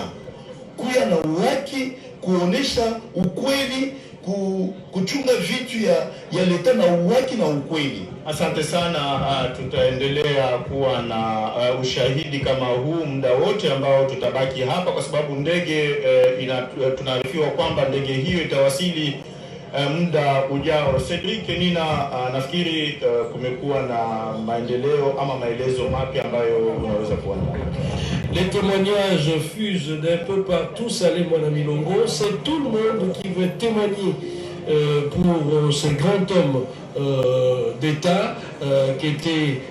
Kuya na waki kuonesha ukweli, kuchunga vitu ya leta na uwaki na ukweli. Asante sana. Tutaendelea kuwa na ushahidi kama huu muda wote ambao tutabaki hapa, kwa sababu ndege tunaarifiwa kwamba ndege hiyo itawasili muda ujao. Cedric Nina, nafikiri kumekuwa na maendeleo ama maelezo mapya ambayo unaweza kuandaa. Les témoignages fusent d'un peu partout, Salé mon ami Longo. C'est tout le monde qui veut témoigner pour ce grand homme d'État qui était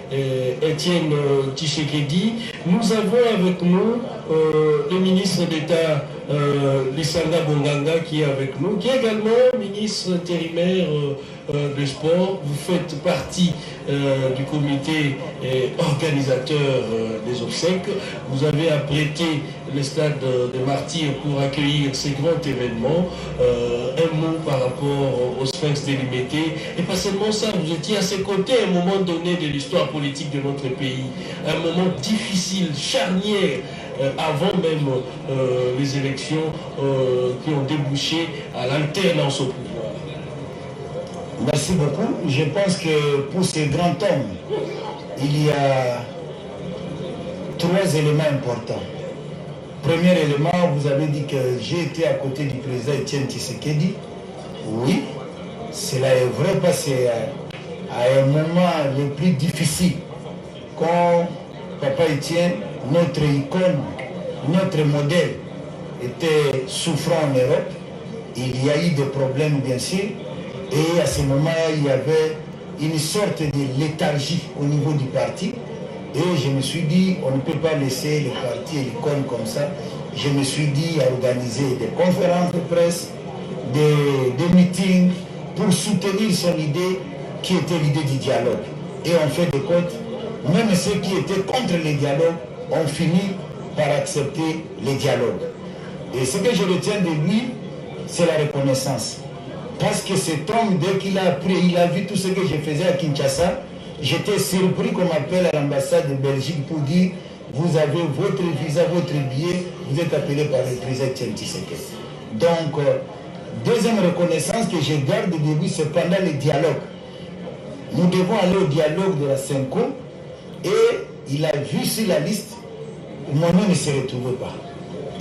Etienne Tshisekedi. Nous avons avec nous le ministre d'État Lissanga Bonganga qui est avec nous, qui est également ministre intérimaire des sports. Vous faites partie du comité organisateur des obsèques. Vous avez apprêté le stade de Martyrs pour accueillir ces grands événements. Un mot par rapport au Sphinx délimité. Et pas seulement ça, vous étiez à ses côtés à un moment donné de l'histoire politique de notre pays. Un moment difficile, charnière, avant même les élections qui ont débouché à l'alternance au pouvoir. Merci beaucoup. Je pense que pour ce grand homme, il y a 3 éléments importants. Premier élément, vous avez dit que j'ai été à côté du président Etienne Tshisekedi. Oui, cela est vrai parce que à un moment le plus difficile, quand Papa Etienne, notre icône, notre modèle, était souffrant en Europe. Il y a eu des problèmes, bien sûr, et à ce moment, il y avait une sorte de léthargie au niveau du parti. Et je me suis dit, on ne peut pas laisser le parti et l'icône comme ça. Je me suis dit à organiser des conférences de presse, des meetings pour soutenir son idée qui était l'idée du dialogue. Et en fait de compte, même ceux qui étaient contre les dialogues ont fini par accepter les dialogues. Et ce que je retiens de lui, c'est la reconnaissance. Parce que cet homme, dès qu'il a appris, il a vu tout ce que je faisais à Kinshasa, j'étais surpris qu'on m'appelle à l'ambassade de Belgique pour dire vous avez votre visa, votre billet, vous êtes appelé par le président Etienne Tshisekedi. Donc, deuxième reconnaissance que je garde de lui, c'est pendant les dialogues. Nous devons aller au dialogue de la Senko et il a vu sur la liste, mon nom ne se retrouvait pas.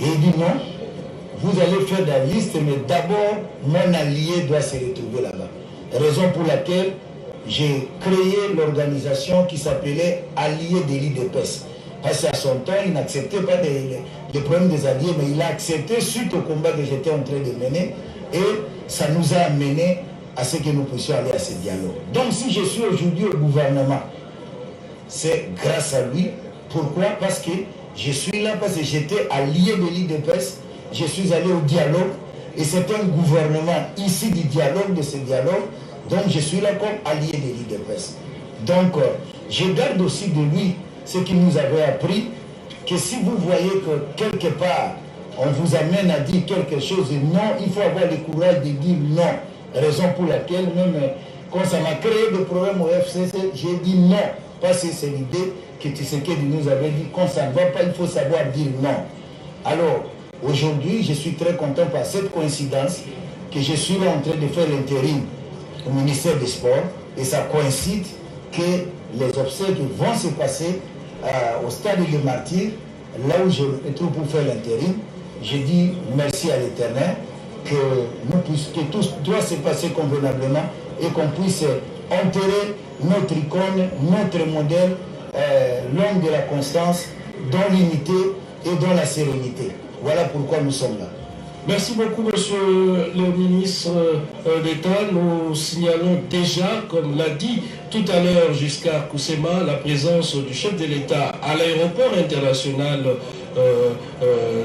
Et il dit non, vous allez faire la liste, mais d'abord, mon allié doit se retrouver là-bas. Raison pour laquelle j'ai créé l'organisation qui s'appelait Alliés de l'IDPS. Parce qu'à son temps, il n'acceptait pas les problèmes des alliés, mais il a accepté suite au combat que j'étais en train de mener. Et ça nous a amené à ce que nous puissions aller à ce dialogue. Donc si je suis aujourd'hui au gouvernement, c'est grâce à lui. Pourquoi? Parce que je suis là, parce que j'étais allié de l'IDPS, je suis allé au dialogue, et c'est un gouvernement ici du dialogue, de ce dialogue, donc je suis là comme allié de l'IDPS. Donc je garde aussi de lui ce qu'il nous avait appris, que si vous voyez que quelque part, on vous amène à dire quelque chose, non, il faut avoir le courage de dire non. Raison pour laquelle, même quand ça m'a créé des problèmes au FCC, j'ai dit non. Parce que c'est l'idée que Tshisekedi nous avait dit, quand ça ne va pas, il faut savoir dire non. Alors, aujourd'hui, je suis très content par cette coïncidence que je suis là en train de faire l'intérim au ministère des Sports, et ça coïncide que les obsèques vont se passer au stade des Martyrs, là où je me trouve pour faire l'intérim. Je dis merci à l'Éternel, que tout doit se passer convenablement et qu'on puisse enterrer notre icône, notre modèle, l'homme de la constance, dans l'unité et dans la sérénité. Voilà pourquoi nous sommes là. Merci beaucoup, monsieur le ministre d'État. Nous signalons déjà, comme l'a dit tout à l'heure Giscard Koussema, la présence du chef de l'État à l'aéroport international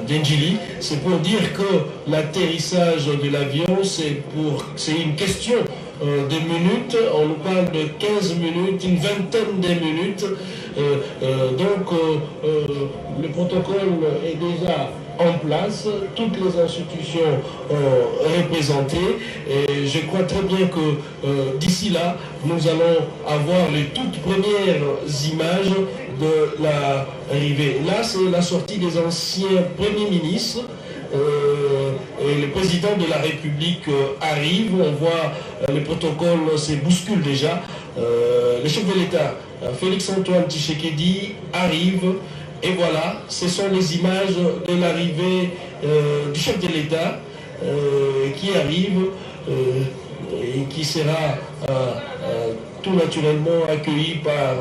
d'Endjili. C'est pour dire que l'atterrissage de l'avion, c'est une question de minutes. On nous parle de 15 minutes, une vingtaine de minutes. Donc, le protocole est déjà en place, toutes les institutions représentées, et je crois très bien que d'ici là, nous allons avoir les toutes premières images de l'arrivée. Là, c'est la sortie des anciens premiers ministres, et le président de la République arrive, on voit le protocole se bouscule déjà. Le chef de l'État, Félix-Antoine Tshisekedi, arrive. Et voilà, ce sont les images de l'arrivée du chef de l'État qui arrive et qui sera tout naturellement accueilli par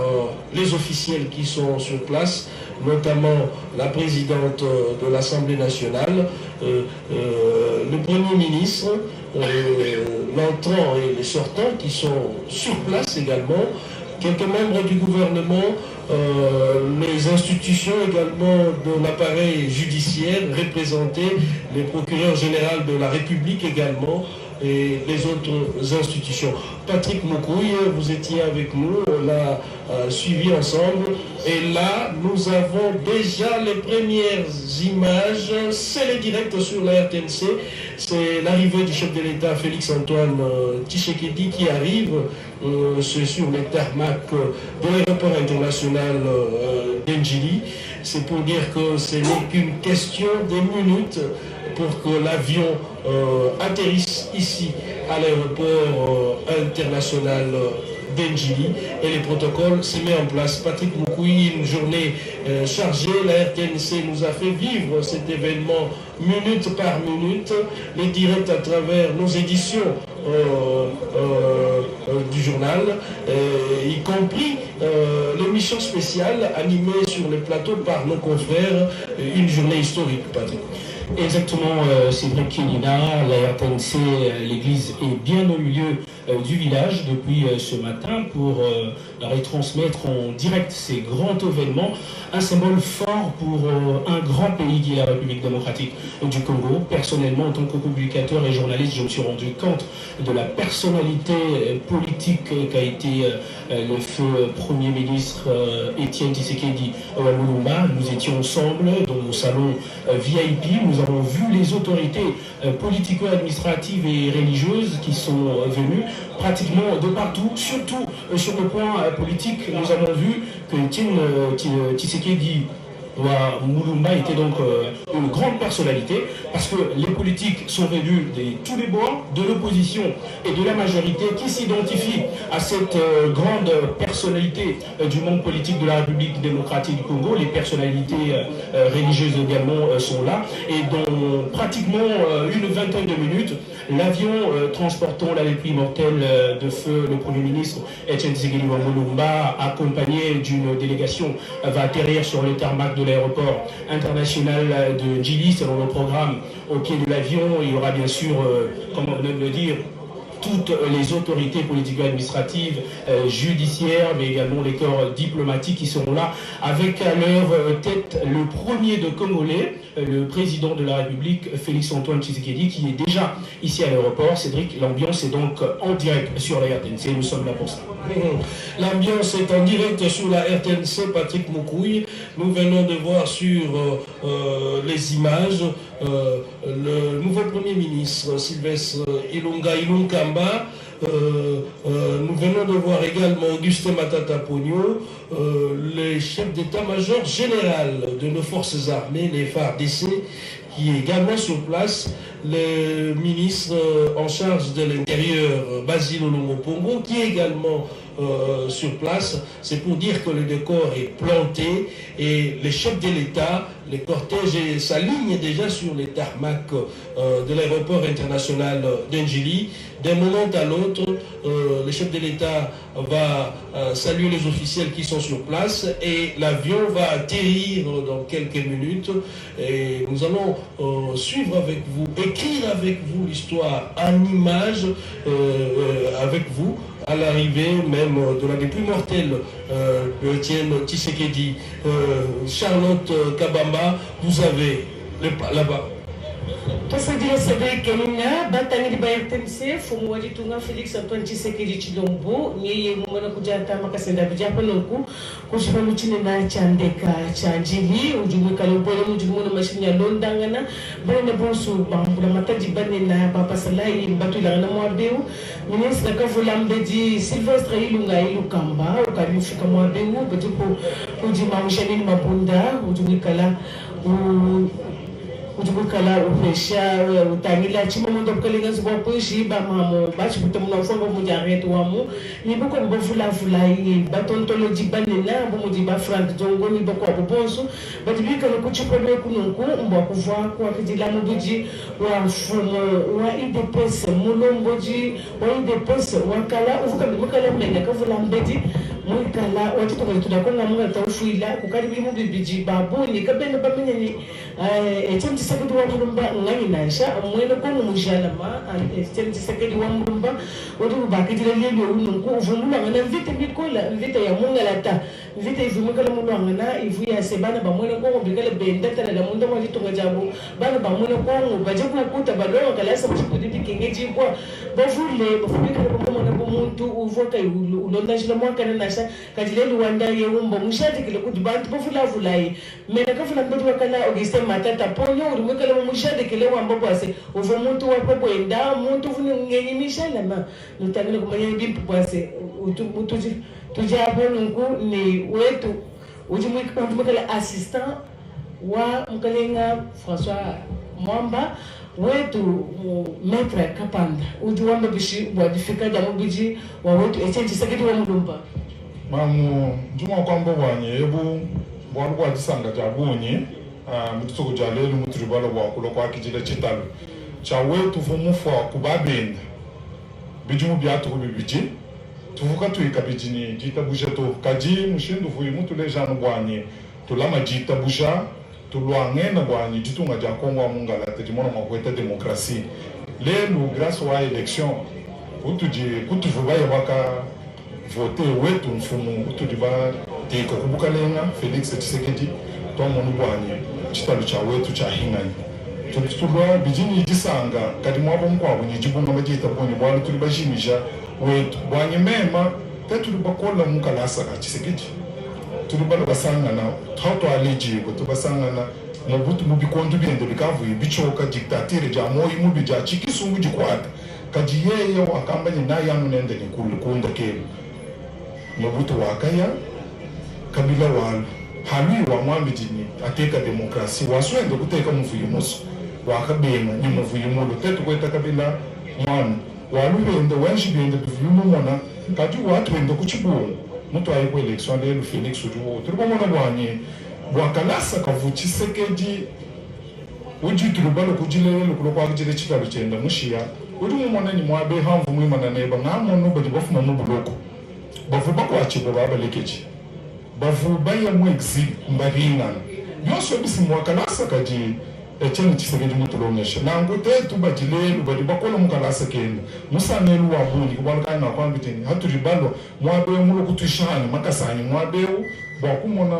les officiels qui sont sur place, notamment la présidente de l'Assemblée nationale, le Premier ministre, l'entrant et les sortants qui sont sur place également, quelques membres du gouvernement, les institutions également de l'appareil judiciaire représentés, les procureurs généraux de la République également, et les autres institutions. Patrick Moukouille, vous étiez avec nous, on l'a suivi ensemble, et là, nous avons déjà les premières images, c'est les directs sur la RTNC, c'est l'arrivée du chef de l'État Félix-Antoine Tshisekedi qui arrive sur le tarmac de l'aéroport international d'Endjili. C'est pour dire que ce n'est qu'une question de minutes pour que l'avion atterrisse ici à l'aéroport international d'Endjili, et les protocoles se mettent en place. Patrick Moukouille, une journée chargée, la RTNC nous a fait vivre cet événement minute par minute, les directs à travers nos éditions du journal, y compris l'émission spéciale animée sur les plateaux par nos confrères, une journée historique, Patrick. Exactement, c'est vrai qu'Elina, la RTNC, l'église est bien au milieu du village depuis ce matin pour retransmettre en direct ces grands événements, un symbole fort pour un grand pays qui est la République démocratique du Congo. Personnellement, en tant que publicateur et journaliste, je me suis rendu compte de la personnalité politique qu'a été le feu Premier ministre Étienne Tshisekedi Wamulumba. Nous étions ensemble dans le salon VIP, nous avons vu les autorités politico-administratives et religieuses qui sont venues pratiquement de partout, surtout sur le point politique. Nous avons vu que Étienne Tshisekedi Wamulumba était donc une grande personnalité parce que les politiques sont venus de tous les bords, de l'opposition et de la majorité qui s'identifient à cette grande personnalité du monde politique de la République démocratique du Congo. Les personnalités religieuses également sont là et dans pratiquement une vingtaine de minutes, l'avion transportant la dépouille mortelle de feu le Premier ministre Étienne Tshisekedi Wamulumba, accompagné d'une délégation, va atterrir sur le tarmac de l'aéroport international de Djili. Selon le programme, au pied de l'avion, il y aura bien sûr, comme on vient de le dire, toutes les autorités politico-administratives, judiciaires, mais également les corps diplomatiques qui seront là, avec à leur tête le premier de Congolais, le président de la République, Félix-Antoine Tshisekedi, qui est déjà ici à l'aéroport. Cédric, l'ambiance est donc en direct sur la RTNC, nous sommes là pour ça. L'ambiance est en direct sur la RTNC, Patrick Moukouille. Nous venons de voir sur les images le nouveau Premier ministre, Sylvestre Ilunga Ilunkamba. Nous venons de voir également Augustin Matata Pogno, les chefs d'état-major général de nos forces armées, les FARDC, qui est également sur place, le ministre en charge de l'Intérieur, Basile Olongo-Pongo, qui est également sur place. C'est pour dire que le décor est planté et les chefs de l'État, les cortèges s'alignent déjà sur les tarmacs de l'aéroport international d'Ndjili. D'un moment à l'autre, le chef de l'État va saluer les officiels qui sont sur place et l'avion va atterrir dans quelques minutes. Et nous allons suivre avec vous, écrire avec vous l'histoire en images avec vous, à l'arrivée même de la dépouille mortelle de Étienne Tshisekedi. Charlotte Kabamba, vous avez là-bas. Tosadila Cédric Kenina, Batangiri RTNC, Fumwadi Tunga, Félix Antoine Tshisekedi Chilombo, Niye Mumana Kujata Makasenda Bijapanonku, Kuchipamuchine na Chandeka, Chanjili, Ujumuka Lopole, Ujumuna Machine ya Londangana, Bane Bonsu, Bambula Mataji Banena, Papa Salai, Batulana Mwabeu, Ministre Kavulambedi, Sylvestre Ilunga Ilukamba, Ukamufika Mwabeu, Batupo, Ujima Mshanini Mabunda, Ujumikala, Ujumukala upesha utangila chimo mondo kulinga zwa poishi ba mamo bachi butamuna ufamba mujaretu wamu ni boko mbofula fulai batontoloji banena bo mudiba Frank Jongo ni boko abonso badibika no kuchipone kununku mbo kuvwa kwa kidila mubuji wa fumo wa IDPS mulomboji wa IDPS wakala uvuka mbukala mmenga kavula mbedi mwikala watuto kwa tudakonga munga tawfuila kukaribi mubibiji babuni kabene bamenyeni Étienne Tshisekedi Wamulumba ngani naisha mwene kwa mujalama Étienne Tshisekedi Wamulumba wadi ubakidira lelo ununku uvumula ngana vite mikola vite ya mungalata vite ivumukala mulwangana ivu ya sebana bamwene kwa bikale bendata na munda wali tunga jabu bana bamwene kwa baje kukuta balonga kala sa chipudi kingeji kwa bavule bafubika kwa mwana bomuntu uvoka ulondajila mwaka na nasha kadile luwanda yeumbo mushati kile kudibantu bafula vulai mena kafula mbodi wakala Augustin Matata Ponyo ulimwekala mumushade kile wamba bwase uvo muntu wapo bwenda muntu vune ngenyi mishala ma nutangile kumanya bimpu bwase utuji tujabo nungu ni wetu ujumwekala assistant wa mkalenga François Mwamba wetu Maître Kapanda ujuwamba bishi wadifika jamu biji wa wetu Étienne Tshisekedi Wamulumba mamu juma kwamba wanye ebu bwalu wadisanga jabunye mutsuko jalelu mutribalo wa kulo kwa kijile chitalu cha wetu vumufa kubabenda bijumu biatu bibiji tuvuka tuika bijini jita busha to kaji mushindu vuyi mutu lejano bwanye tulama jita busha tuluange na bwanye jitunga ja Kongo mungala tejimono makweta demokrasi lelu grâce wa élection kutuvuba waka voter wetu mfumu utudiba teka kubukalenga Felix Tshisekedi tomonu bwanye chitalu cha wetu cha hingani tulwa bijini jisanga kadi mwabo mkwabo nyijibunga majita bwanye bwalo tulibashimisha wetu bwanye mema tetu libakola mukalasa ka Tshisekedi tulibalo basangana hauto aliji ko basangana mobutu mubikondu biende bikavu bichoka dictature ja moyi mubi ja chikisungu jikwata kadi yeye wakamba ni naye amunende ni kulukunda kero mobutu wakaya kabila walu halui wa mwambi jini ateka demokrasi waswende kuteka mvuyumuso wakabenga ni mvuyumulo tetu kweta kabila mwana walu bende wenshi bende bivuyumu mwana kadi watu bende kuchibungu mutu ayi kwa election lelu Felix ujuwo turibo mwana bwanye bwakalasa kavu Tshisekedi uji turubalo kujilelo kulokwa kujile chitalo chenda mushiya uri mwana ni mwabe hamvu mwimana neba ngamono badi bafuma mu buloko bavu bakwa chibo baba lekeji bavu baya mu exil mbabingana byose bisi mwakalasa kaji echeni Tshisekedi mutulongesha nango tetu bajilelo badi bakola mukalasa kenda musanelu wabuni kubalaka na kwambiteni haturibalo mwabe mulo kutushani makasani mwabe bwakumona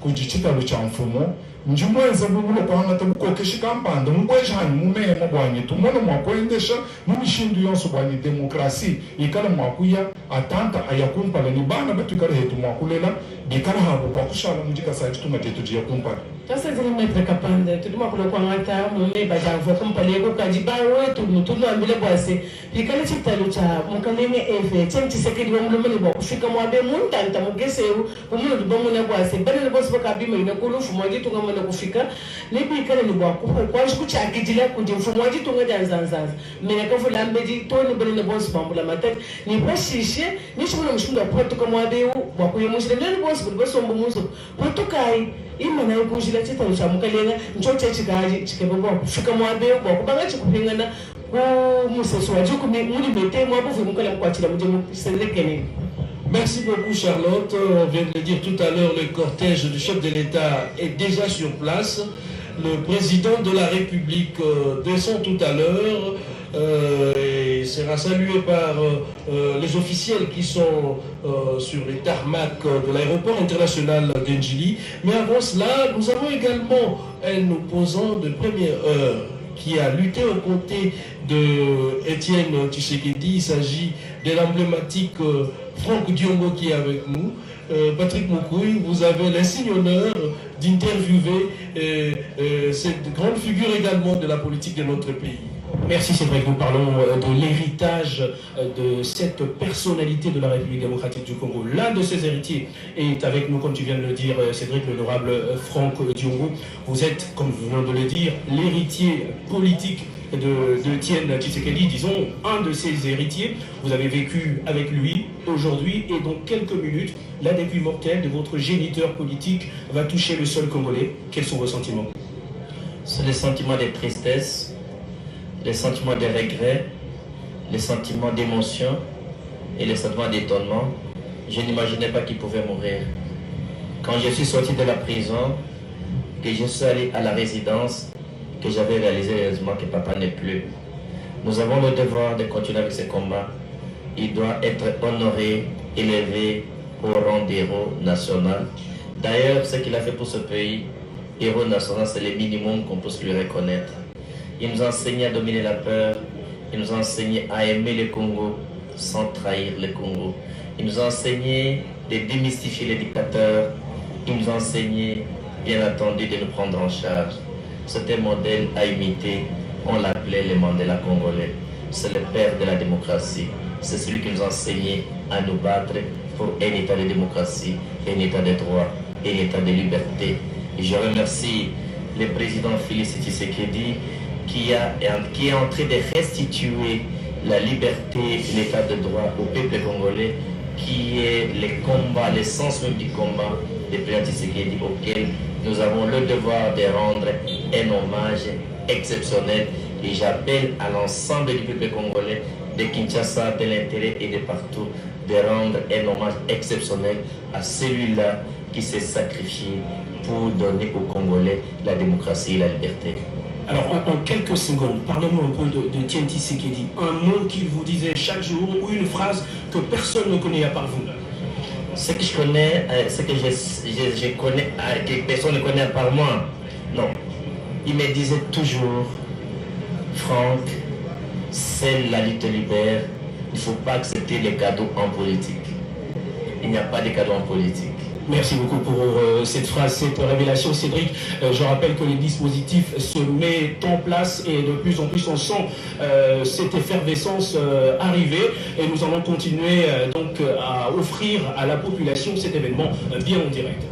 kujichitalo cha mfumo njimweza bubulo kwanga tabukokesha kampanda mubwejani mumema bwanye tumono mwakwendesha mumishindu yonso bwanye demokrasi ikala mwakuya atanta ayakumpala ni bana batu ikala hetu mwakulela bikala habo pakushala mujika saji tumajetu jiya kumpala tasa zili metre kapande tuduma kulo kwangata mume bajanvo kumpaleko kajiba wetu mutulu ambile bwase bikala chitalo cha mukaleme efe chen Tshisekedi wa mulumene bwa kufika mwabe muntanta mugeseru umulo dubamuna bwase bale bosi bakabima ina kulufu mwaji tunga mwana kufika libi ikala ni bwa kufu kwa kuchakijila kuji mfumo waji tunga janzanzaza mena kafu lambeji toni bale ne bosi bambula matati ni bashishe nishimuna mshundu wa potuka mwabe bwa kuyemushile nani bosi buli basombo muzo potukai imana yokujila chitalo cha mukalenga nchoche chikaji chikebwa kufika mwabe bwa kubanga chikupingana museso waji muri bete mwabu mukala mkwachila muje muselekene. Merci beaucoup Charlotte. On vient de le dire tout à l'heure, le cortège du chef de l'État est déjà sur place. Le président de la République descend tout à l'heure et sera salué par les officiels qui sont sur les tarmacs de l'aéroport international d'Ndjili. Mais avant cela, nous avons également un opposant de première heure qui a lutté aux côtés de Étienne Tshisekedi. Il s'agit de l'emblématique Franck Diongo qui est avec nous. Patrick Moukouy, vous avez l'insigne honneur d'interviewer cette grande figure également de la politique de notre pays. Merci, c'est vrai que nous parlons de l'héritage de cette personnalité de la République démocratique du Congo. L'un de ses héritiers est avec nous, comme tu viens de le dire, Cédric, l'honorable Franck Diongo. Vous êtes, comme nous venons de le dire, l'héritier politique de Étienne Tshisekedi, disons, un de ses héritiers. Vous avez vécu avec lui aujourd'hui et dans quelques minutes, la dépouille mortelle de votre géniteur politique va toucher le sol congolais. Quels sont vos sentiments? C'est les sentiments de tristesse, les sentiments de regret, les sentiments d'émotion et les sentiments d'étonnement. Je n'imaginais pas qu'il pouvait mourir. Quand je suis sorti de la prison, que je suis allé à la résidence, que j'avais réalisé heureusement que papa n'est plus. Nous avons le devoir de continuer avec ce combat. Il doit être honoré, élevé au rang d'héros national. D'ailleurs, ce qu'il a fait pour ce pays, héros national, c'est le minimum qu'on puisse lui reconnaître. Il nous a enseigné à dominer la peur, il nous a enseigné à aimer le Congo sans trahir le Congo. Il nous a enseigné de démystifier les dictateurs, il nous a enseigné, bien entendu, de nous prendre en charge. C'était un modèle à imiter, on l'appelait le Mandela congolais. C'est le père de la démocratie, c'est celui qui nous a enseigné à nous battre pour un état de démocratie, un état de droit, un état de liberté. Et je remercie le président Félix Tshisekedi qui est en train de restituer la liberté et l'état de droit au peuple congolais, qui est le combat, l'essence même du combat du président Tshisekedi, auquel nous avons le devoir de rendre un hommage exceptionnel Et j'appelle à l'ensemble du peuple congolais de Kinshasa, de l'intérêt et de partout, de rendre un hommage exceptionnel à celui-là qui s'est sacrifié pour donner aux Congolais la démocratie et la liberté. Alors, en quelques secondes, parlez-nous un peu de Etienne Tshisekedi. Un mot qu'il vous disait chaque jour ou une phrase que personne ne connaît à part vous. Ce que je connais, ce que je connais, que personne ne connaît à part moi, non. Il me disait toujours, Franck, c'est la lutte libère, il ne faut pas accepter les cadeaux en politique. Il n'y a pas de cadeaux en politique. Merci beaucoup pour cette phrase, cette révélation, Cédric. Je rappelle que les dispositifs se mettent en place et de plus en plus on sent cette effervescence arriver et nous allons continuer donc à offrir à la population cet événement bien en direct.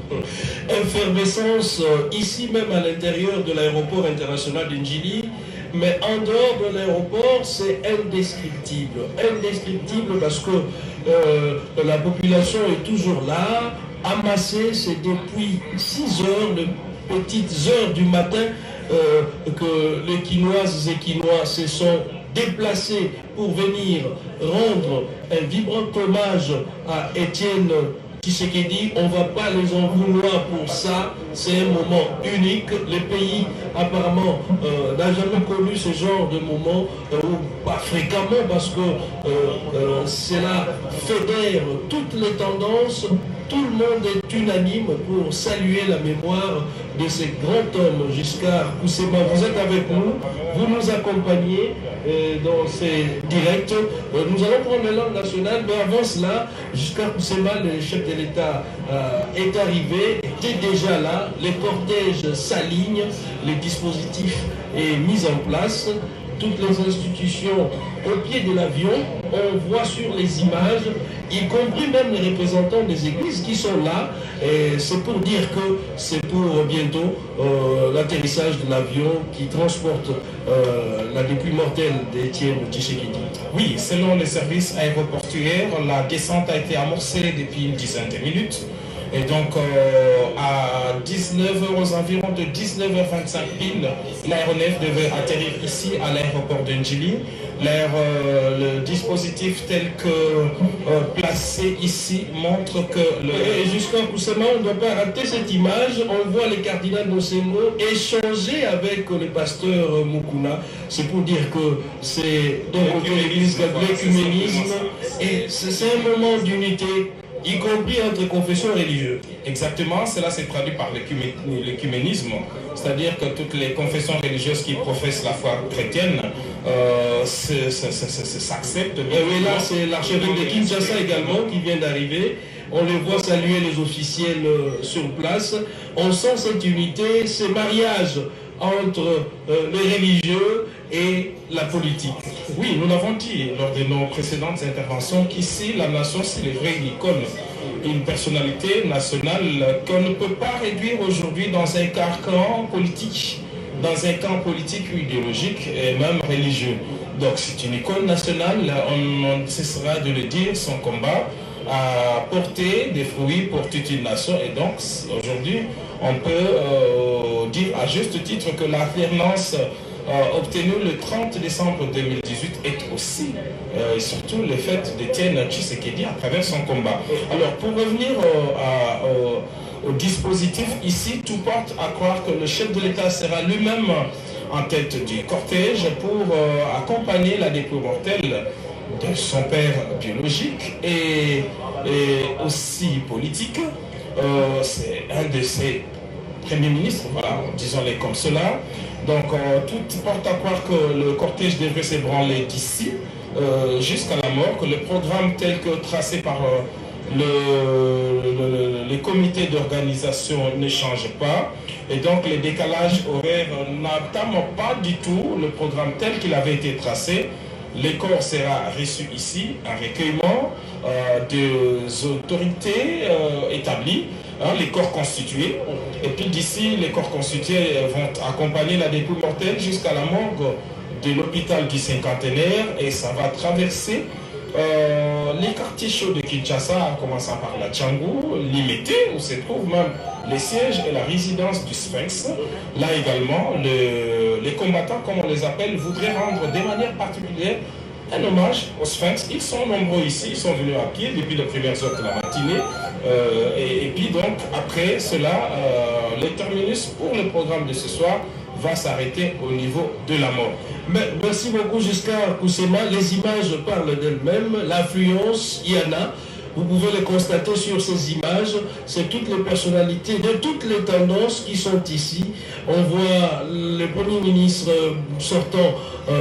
Effervescence ici même à l'intérieur de l'aéroport international d'Ndjili, mais en dehors de l'aéroport c'est indescriptible. Indescriptible parce que la population est toujours là. Amassé, c'est depuis 6 heures, les petites heures du matin, que les Quinoises et Quinois se sont déplacés pour venir rendre un vibrant hommage à Etienne Tshisekedi. On ne va pas les en vouloir pour ça, c'est un moment unique. Le pays apparemment n'a jamais connu ce genre de moment, ou pas fréquemment, parce que cela fédère toutes les tendances. Tout le monde est unanime pour saluer la mémoire de ce grand homme, Giscard Koussema. Vous êtes avec nous, vous nous accompagnez dans ces directs. Nous allons prendre la langue nationale, mais avant cela, Giscard Koussema, le chef de l'État, est arrivé, était déjà là, les cortèges s'alignent, les dispositifs est mis en place. Toutes les institutions au pied de l'avion, on voit sur les images, y compris même les représentants des églises qui sont là. Et c'est pour dire que c'est pour bientôt l'atterrissage de l'avion qui transporte la dépouille mortelle d'Etienne Tshisekedi. Oui, selon les services aéroportuaires, la descente a été amorcée depuis une dizaine de minutes. Et donc, à 19h, aux environs de 19h25 pile, l'aéronef devait atterrir ici à l'aéroport de Ndjili. Le dispositif tel que placé ici montre que... Et jusqu'à Koussema, on ne doit pas rater cette image. On voit les cardinals Nocembo échanger avec le pasteur Mukuna. C'est pour dire que c'est donc l'église catholique, l'écuménisme. Et c'est un moment d'unité, y compris entre confessions religieuses. Exactement, cela s'est traduit par l'écuménisme, c'est-à-dire que toutes les confessions religieuses qui professent la foi chrétienne s'acceptent. Et là, c'est l'archevêque de Kinshasa également qui vient d'arriver. On les voit saluer les officiels sur place. On sent cette unité, ce mariage entre les religieux et la politique. Oui, nous l'avons dit lors de nos précédentes interventions qu'ici, la nation célébrait une icône, une personnalité nationale qu'on ne peut pas réduire aujourd'hui dans un carcan politique, dans un camp politique ou idéologique et même religieux. Donc c'est une icône nationale, on ne cessera de le dire, son combat a porté des fruits pour toute une nation et donc aujourd'hui on peut dire à juste titre que l'alternance obtenue le 30 décembre 2018 est aussi et surtout le fait d'Etienne Tshisekedi à travers son combat. Alors pour revenir au dispositif ici, tout porte à croire que le chef de l'État sera lui-même en tête du cortège pour accompagner la dépouille mortelle de son père biologique et aussi politique. C'est un de ses premiers ministres, voilà, disons-les comme cela. Donc tout porte à croire que le cortège devrait s'ébranler d'ici jusqu'à la mort, que le programme tel que tracé par les comités d'organisation ne change pas. Et donc les décalages horaires n'entament pas du tout le programme tel qu'il avait été tracé. Le corps sera reçu ici, un recueillement des autorités établies, les corps constitués. Et puis d'ici, les corps constitués vont accompagner la dépouille mortelle jusqu'à la morgue de l'hôpital du Cinquantenaire et ça va traverser les quartiers chauds de Kinshasa, en commençant par la Django, Limité, où se trouvent même les sièges et la résidence du Sphinx. Là également, les combattants, comme on les appelle, voudraient rendre de manière particulière un hommage au Sphinx. Ils sont nombreux ici, ils sont venus à pied depuis les premières heures de la matinée. Et puis donc, après cela, le terminus pour le programme de ce soir va s'arrêter au niveau de la mort. Merci beaucoup Giscard Koussema. Les images parlent d'elles-mêmes. L'affluence, il y en a. Vous pouvez le constater sur ces images. C'est toutes les personnalités de toutes les tendances qui sont ici. On voit le Premier ministre sortant,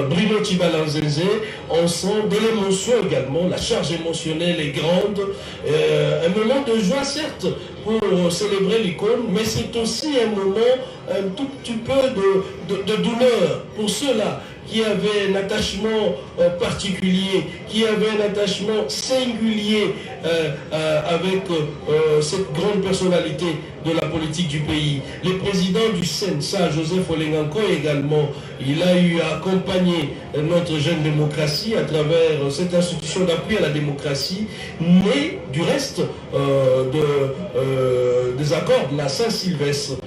Bruno Tshibala-Nzenze. On sent de l'émotion également. La charge émotionnelle est grande. Un moment de joie, certes, pour célébrer l'icône, mais c'est aussi un moment un tout petit peu de douleur pour ceux-là qui avaient un attachement particulier, qui avaient un attachement singulier avec cette grande personnalité de la politique du pays. Le président du CENSA, Joseph Olenganko également, il a eu à accompagner notre jeune démocratie à travers cette institution d'appui à la démocratie, née du reste des accords de la Saint-Sylvestre.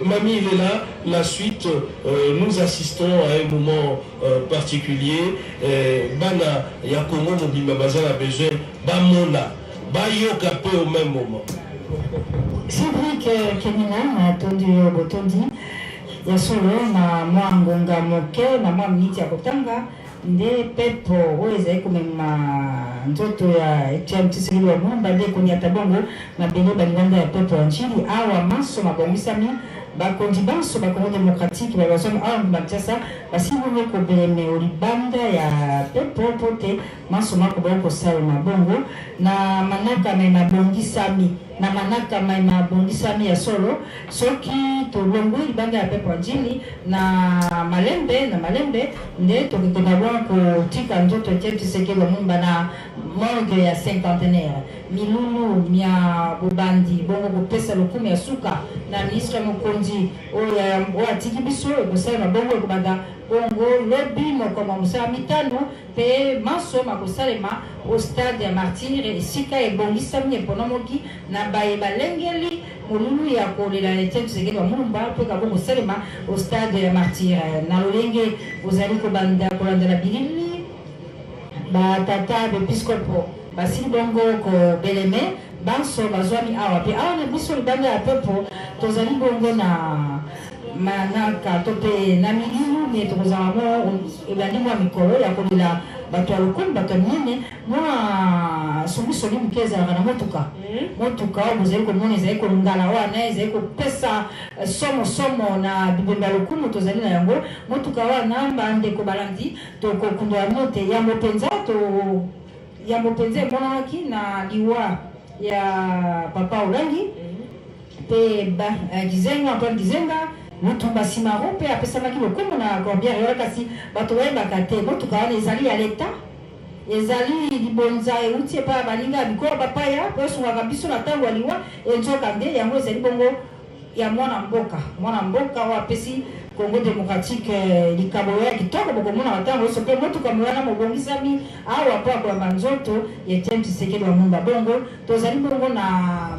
Mamie, il est là. La suite, nous assistons à un moment particulier. Bana Yakongo Mobimba Bazana besoin Bamona Bayoka peu au même moment. Cédric Kenina, attendu Botondi, Yasolo, na Mwangonga Moke, na Mwamiti ya Kotanga, nde pepo oyo komema nzoto ya Etienne Tshisekedi wa Mulumba nde koniata bongo mabele balinganda ya pepo ya nchini awa maso mabongisami bakonzi banso bakongo démocratique babasomi awa Kinshasa basimbi kobeleme olibanda ya pepo pote maso mako bakosalema bongo na manaka me mabongisami na manaka me mabongisami ya solo soki tolongo libanda ya pepo ya njili na malembe nde tokekena bongo kotika nzoto Etienne Tshisekedi wa Mulumba na morgue ya cinquantenaire milulu mia bobandi bongo kopesa lokumu ya suka na ministre mokonzi oyo atiki biso ekosalema bongo ekobanda bongo lobi mokoma mosala mitano mpe maso makosalema au stade ya martyre esika ebongisami eponomoki na baye balengeli molulu ya kolela Etienne Tshisekedi wa Mulumba mpe kabongo kosalema au stade ya martyre na lolenge ozali kobanda kolandela bilili batata bepiskopo basili bongo kobeleme banso bazwami awa mpe awa na biso libanda ya pepo tozali bongo na manaka to mpe na milimu me tokozala mo ebandi mwa mikolo ya kolela bato ya lokumu bato ya minene mwa somisoli moke ezalaka na motuka oyo bozali komona ezali kolingala wana ezali kopesa somo na bibembe ya lokumu tozali na yango motuka wana bandeko balandi tokokunda yango te yambo mpenza emonanaki na liwa ya papa olangi mpe Antoine Gizenga mutumba simaro mpe apesamaki lokumu na Corbière yola kasi bato bayebaka te motuka wana ezali ya leta ezali libonza euti epa balinga ya bikolo bapaya mpe osungaka biso na ntango ya liwa enzoka nde yango ezali bongo ya mwana mboka oyo apesi Congo démocratique likabo ya kitoko bokomona batango so mpe motuka mowana mobongisami awa mpo akolamba nzoto ya Etienne Tshisekedi wa Mulumba bongo tozali bongo na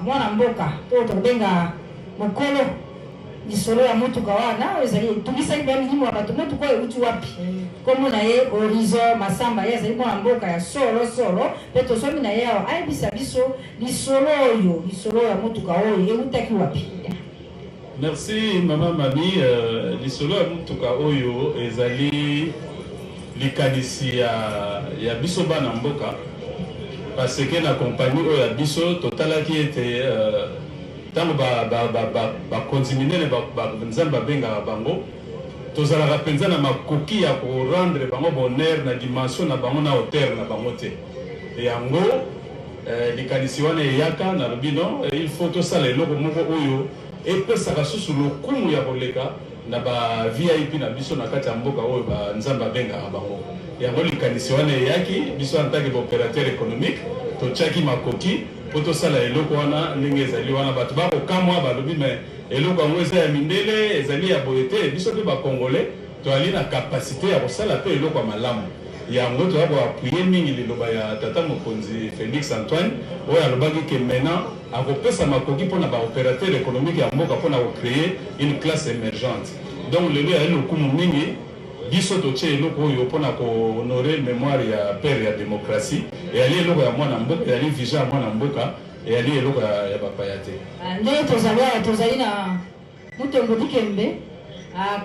mwana mboka oyo tokobenga mokolo lisolo ya motuka wana ezali tungisaki bya milimo ya bato motuka oyo euti wapi kombo na ye Horizon Masamba ye azali mwana mboka ya solo mpe tosomi na ye awa ayebisa biso lisolo ya motuka oyo eutaki wapi. Merci Maman Mami. Lisolo ya mutuka oyo ezali likanisi ya biso bana mboka parce que na compagnie oyo ya biso totalaki ete ntango bakonzi minene nzambe babengaka bango tozalaka mpenza na makoki ya korendre bango bonheur na dimension na bango na hauteur na bango te yango likanisi wana eyaka na lobi non il faut tosala eloko moko oyo epesaka susu lokumu ya koleka na ba VIP na biso na kati ya mboka oyo nzambe abengaka bango yango likanisi wana eyaki biso en tant que opérateur économique totiaki makoki po tosala eloko wana ndenge ezali wana bato bakokamwa balobi me eloko yango eza ya mindele ezali ya boye te biso mpe bakongole toali na kapasité ya kosala mpe eloko ya malamu yango toza koappuye mingi liloba ya tata mokonzi Félix Antoine oyo alobaki ke maintenant akopesa makoki mpona baopérateur économique ya mboka mpona kocréer une classe émergente. Donc lelo ya lokumu mingi biso totie eloko oyo mpona kohonore mémoire ya père ya démocratie eyali eloko ya mwana mboka, eyali vision ya mwana mboka, eyali eloko ya bapaya te. Nde tozali na Mutombo Dikembe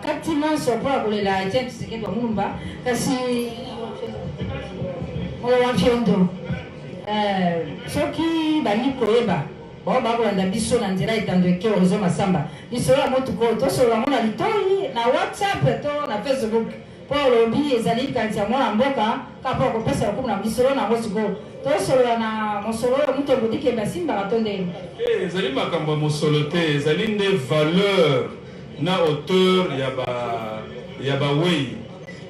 kati nyonso mpona kolela Etienne Tshisekedi wa Mulumba kasi moloba mpiondo soki bandi koyeba bao bakolanda biso na nzela etando eke horizon Masamba biso ya motuko tosolola ngo na litoi na WhatsApp to na Facebook mpo olobi ezali likanisi ya mwana mboka kapa kopesa lokumu na bisolo nango sikoyo tosolola na mosolo oyo Mutombo Dikembe asimbaka to ndenge ezali makambo ya mosolo te, ezali nde valeur na hauteur ya bawei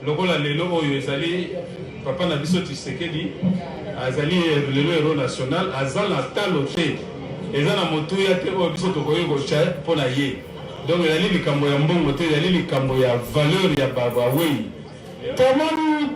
lokola lelo oyo ezali papa na biso Tshisekedi azali lelo héros national aza na talo te eza na motuya te oyo biso tokoki kotya mpona ye. Donc ezali likambo ya mbongo te, ezali likambo ya valeur ya bawei. tomoni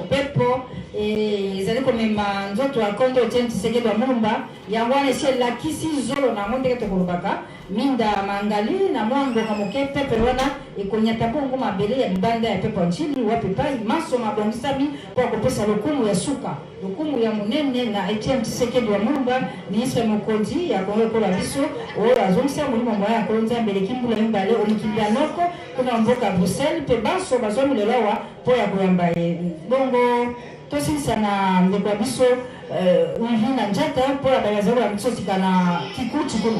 pepo ezali komema nzoto ya kondo Etienne Tshisekedi wa Mulumba yango wana esi elakisi zolo nango ndenge tokolobaka minda mangali na mwa ngonga moke pepe wana ekonyata bongo mabele ya libanda ya pepo nchili wapi pai maso mabongisami mpo akopesa lokumu ya suka lokumu ya monene na Etienne Tshisekedi wa Mulumba ministre mokonzi ya Kongo ekola biso oyo azongisa molimo mboya ya Kongo Nzambe eleki mbula mibale olikili ya noko kuna mboka Bruxelles mpe baso bazwami lelo awa mpo ya koyamba ye bongo tosilisa na ndeko ya biso Wivina Njata mpo ya bazalo ya biso sika na Kikuti kuna